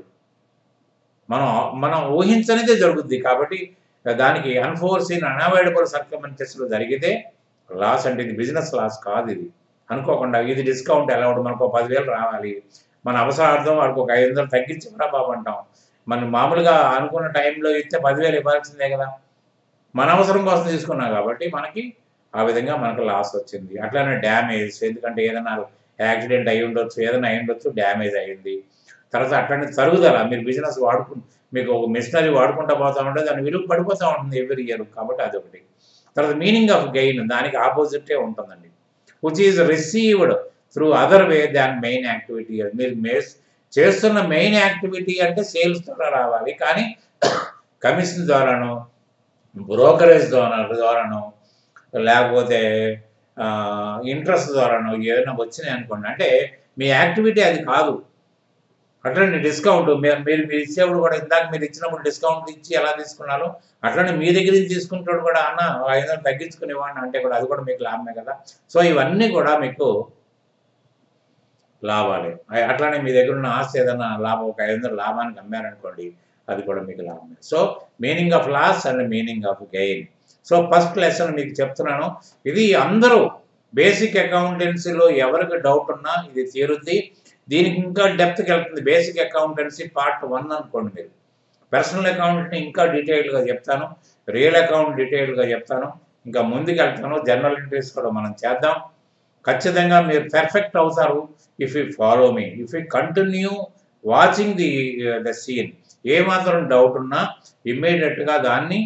మనం మనం ఊహించనిదే జరుగుద్ది. కాబట్టి దానికి అన్ఫోర్సీన్ అన్అవాయిడబుల్ సర్కమ్స్టెన్సెస్లో జరిగితే లాస్, అంటే ఇది బిజినెస్ లాస్ కాదు. ఇది అనుకోకుండా ఇది డిస్కౌంట్ అలౌడ్, మనకు 10,000 రావాలి, మన అవసరార్థం వాడికి ఒక 500 తగ్గించరా బాబు అంటాం. మనం మామూలుగా అనుకున్న టైంలో ఇస్తే 10,000 ఇవ్వాల్సిందే కదా, మన అవసరం కోసం తీసుకున్నాం కాబట్టి మనకి ఆ విధంగా మనకు లాస్ వచ్చింది. అట్లానే డ్యామేజ్, ఎందుకంటే ఏదైనా యాక్సిడెంట్ అయి ఉండొచ్చు, ఏదైనా అయి ఉండొచ్చు, డ్యామేజ్ అయ్యింది. తర్వాత అట్లానే తరుగుదల, మీరు బిజినెస్ మీకు ఒక మిషనరీ వాడుకుంటూ పోతూ ఉంటే దాని విలువ పడిపోతూ ఉంటుంది ఎవ్రీ ఇయర్, కాబట్టి అదొకటి. తర్వాత మీనింగ్ ఆఫ్ గెయిన్, దానికి ఆపోజిటే ఉంటుందండి, which is received through other way than main activity. మీరు చేస్తున్న మెయిన్ యాక్టివిటీ అంటే సేల్స్ ద్వారా రావాలి, కానీ కమిషన్ ద్వారానో, బ్రోకరేజ్ ద్వారానో, లేకపోతే ఇంట్రెస్ట్ ద్వారానో ఏదైనా వచ్చినాయి అనుకోండి, అంటే మీ యాక్టివిటీ అది కాదు. అట్లనే డిస్కౌంట్, మీరు ఇచ్చేప్పుడు కూడా, ఇందాక మీరు ఇచ్చినప్పుడు డిస్కౌంట్ ఇచ్చి ఎలా తీసుకున్నారో అట్లనే మీ దగ్గర నుంచి తీసుకుంటాడు కూడా, అన్న 500 తగ్గించుకుని ఇవ్వండి అంటే కూడా అది కూడా మీకు లాభమే కదా. సో ఇవన్నీ కూడా మీకు లాభాలే. అట్లానే మీ దగ్గర ఉన్న ఆస్తి ఏదైనా లాభం, ఒక 500 లాభానికి అమ్మారనుకోండి, అది కూడా మీకు లాభమే. So meaning of loss and meaning of gain. So first lesson మీకు చెప్తున్నాను, ఇది అందరూ బేసిక్ అకౌంటెన్సీలో ఎవరికి డౌట్ ఉన్నా ఇది తీరుద్ది. దీనికి ఇంకా డెప్త్కి వెళ్తుంది. బేసిక్ అకౌంటెన్సీ పార్ట్ 1 అనుకోండి మీరు. పర్సనల్ అకౌంట్ని ఇంకా డీటెయిల్గా చెప్తాను, రియల్ అకౌంట్ డీటెయిల్గా చెప్తాను, ఇంకా ముందుకు వెళ్తాను. జనరల్ ఎంట్రీస్ కూడా మనం చేద్దాం. ఖచ్చితంగా మీరు పెర్ఫెక్ట్ అవుతారు if you follow me, if you continue watching the scene. ఏమాత్రం డౌట్ ఉన్నా ఇమ్మీడియట్గా దాన్ని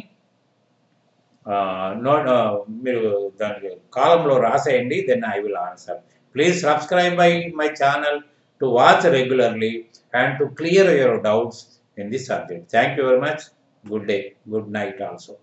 మీరు దానికి కాలంలో రాసేయండి, then I will answer. Please subscribe my channel to watch regularly and to clear your doubts in this subject. Thank you very much. Good day, good night also.